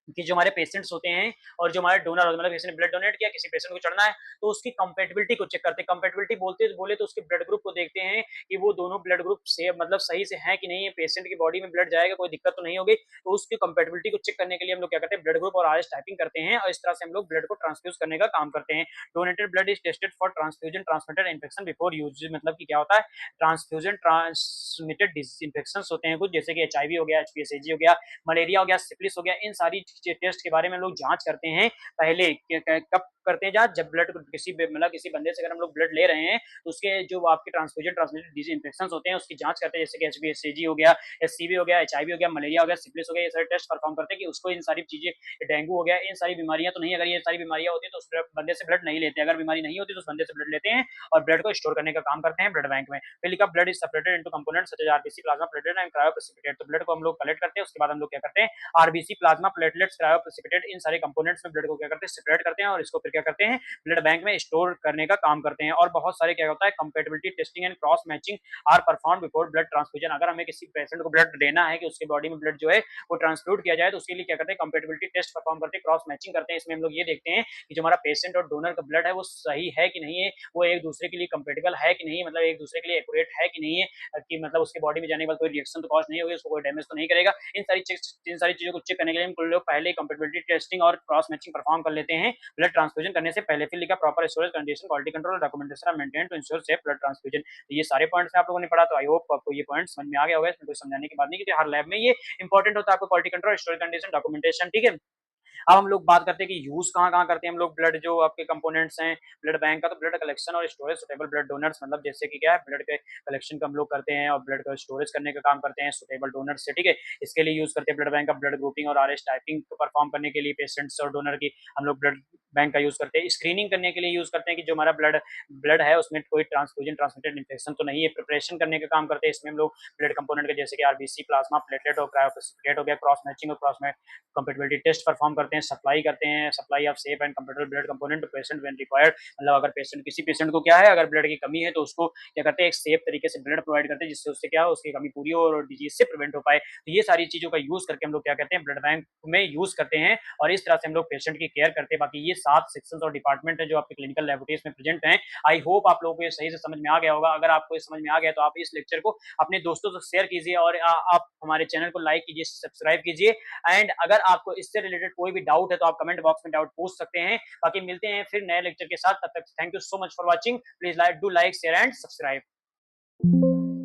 कि जो हमारे पेशेंट्स होते हैं और जो हमारे डोनर होते हैं, मतलब किसी ने ब्लड डोनेट किया, किसी पेशेंट को चढ़ना है, तो उसकी कंपैटिबिलिटी को चेक करते हैं। कंपैटिबिलिटी बोले तो उसके ब्लड ग्रुप को देखते हैं कि वो दोनों ब्लड ग्रुप से मतलब सही से हैं कि नहीं है, पेशेंट की बॉडी में ब्लड जाएगा, कोई दिक्कत तो नहीं होगी। तो उसकी कंपैटिबिलिटी को चेक करने के लिए हम लोग क्या करते हैं, ब्लड ग्रुप और आरएच टाइपिंग करते हैं और इस तरह से हम लोग ब्लड को ट्रांसफ्यूज करने का काम करते हैं। Donated blood is tested for transfusion transmitted infection before use, मतलब कि क्या होता है, ट्रांसफ्यूजन ट्रांसमिटेड इन्फेक्शन होते हैं कुछ, जैसे कि एचआईवी हो गया, एचपीएसएजी हो गया, मलेरिया हो गया, सिफिलिस हो गया, इन सारी टेस्ट के बारे में हम लोग जांच करते हैं पहले। कब करते हैं जांच, जब ब्लड किसी मतलब किसी बंदे से अगर हम लोग ब्लड ले रहे हैं तो उसके जो आपके ट्रांसफ्यूजन ट्रांसमिटेड डिजीज इन्फेक्शन होते हैं उसकी जांच करते हैं, जैसे कि एचबीएसएजी हो गया, एससीवी हो गया, एचआईवी हो गया, मलेरिया हो गया, सिफिलिस हो गया, ये सारे टेस्ट परफॉर्म करते हैं कि उसको इन सारी चीजें, डेंगू हो गया, इन सारी बीमारियां तो नहीं, अगर ये सारी बीमारियां होती है तो उस बंदे से ब्लड नहीं लेते, अगर बीमारी नहीं होती तो उस बंदे से ब्लड लेते हैं और ब्लड को स्टोर करने का काम करते हैं ब्लड बैंक में। फिर लिखा blood is separated into components such as RBC, plasma, platelet and cryoprecipitate. तो ब्लड को हम लोग कलेक्ट करते हैं, उसके बाद हम लोग क्या करते हैं, आरबीसी, प्लाज्मा, प्लेटलेट्स, क्रायोप्रेसिपिटेट, इन सारे कंपोनेंट्स में ब्लड को क्या करते हैं, सेपरेट करते हैं और इसको फिर क्या करते हैं, ब्लड बैंक में स्टोर करने का काम करते हैं। और बहुत सारे क्या होता है, compatibility testing and cross matching are perform before blood transfusion. अगर हमें किसी पेशेंट को ब्लड देना है कि उसके बॉडी में ब्लड जो है वो ट्रांसफ्यूज किया जाए, तो उसके लिए क्या करते हैं, कंपेटिबिलिटी टेस्ट परफॉर्म करते हैं, क्रॉस मैचिंग करते हैं। इसमें हम लोग ये देखते हैं कि जो हमारा पेशेंट और डोनर का ब्लड है वो सही है कि नहीं है, वो एक दूसरे के लिए कंपेटेबल है कि नहीं, मतलब एक दूसरे के लिए एक्यूरेट है कि नहीं है, कि मतलब उसके बॉडी में जाने के बाद कोई रिएक्शन तो कॉज नहीं होगी, उसको कोई डैमेज तो नहीं करेगा। इन सारी चीजों को चेक करने के लिए हम लोग पहले ही कंपेटिबिलिटी टेस्टिंग और क्रॉस मैचिंग परफॉर्म कर लेते हैं ब्लड ट्रांसफ्यूजन करने से पहले। फिर लिखा proper storage condition, quality control, documentation are maintain to ensure safe blood transfusion. तो ये सारे पॉइंट्स आप लोगों ने पढ़ा, तो आई होप आपको ये पॉइंट समझ में आ गया होगा, इसमें कोई समझाने की बात नहीं, क्योंकि हर लैब में ये इंपॉर्टेंट होता है, आपको quality control, storage condition, documentation, ठीक है। अब हम लोग बात करते हैं कि यूज कहाँ कहाँ करते हैं हम लोग ब्लड, जो आपके कंपोनेंट्स हैं ब्लड बैंक का। तो ब्लड कलेक्शन और स्टोरेज सुटेबल ब्लड डोनर्स, मतलब जैसे कि क्या है, ब्लड के कलेक्शन का हम लोग करते हैं और ब्लड का स्टोरेज करने का काम करते हैं सुटेबल डोनर से, ठीक है। इसके लिए यूज करते हैं ब्लड बैंक का ब्लड ग्रुपिंग और आरएच टाइपिंग को परफॉर्म करने के लिए पेशेंट्स और डोनर की हम लोग ब्लड बैंक का यूज करते हैं। स्क्रीनिंग करने के लिए यूज करते हैं कि जो हमारा ब्लड ब्लड है उसमें कोई ट्रांसफ्यूजन ट्रांसमिटेड इन्फेक्शन तो नहीं है। प्रिपरेशन करने का काम करते हैं, इसमें हम लोग ब्लड कंपोनेंट के जैसे कि आरबीसी, प्लाज्मा, प्लेटलेट और क्रायोप्रेसिपिटेट हो गया, क्रॉस मैचिंग और क्रॉस कंपेटिबिलिटी टेस्ट परफॉर्म करते हैं। सप्लाई करते हैं, supply of safe and compatible blood component to patient when required, मतलब अगर पेशेंट किसी पेशेंट को क्या है, अगर ब्लड की कमी है तो उसको क्या करते हैं, एक सेफ तरीके से ब्लड प्रोवाइड करते हैं जिससे उससे क्या हो, उसकी कमी पूरी हो और डिजीज से प्रिवेंट हो पाए। तो ये सारी चीजों का यूज करके हम लोग क्या कहते हैं, ब्लड बैंक में यूज करते हैं और इस तरह से हम लोग पेशेंट की केयर करते हैं। बाकी ये 7 सेक्शन और डिपार्टमेंट है जो आपके क्लिनिकल लैबोरेटरीज में प्रेजेंट हैं। आई होप आप लोगों को ये सही से समझ में आ गया होगा। अगर आपको ये समझ में आ गया तो आप इस लेक्चर को अपने दोस्तों से शेयर कीजिए और आप हमारे चैनल को लाइक कीजिए, सब्सक्राइब कीजिए। एंड अगर आपको इससे रिलेटेड कोई भी डाउट है तो आप कमेंट बॉक्स में डाउट पूछ सकते हैं। बाकी मिलते हैं फिर नए लेक्चर के साथ, तब तक thank you so much for watching. Please do like, share and subscribe.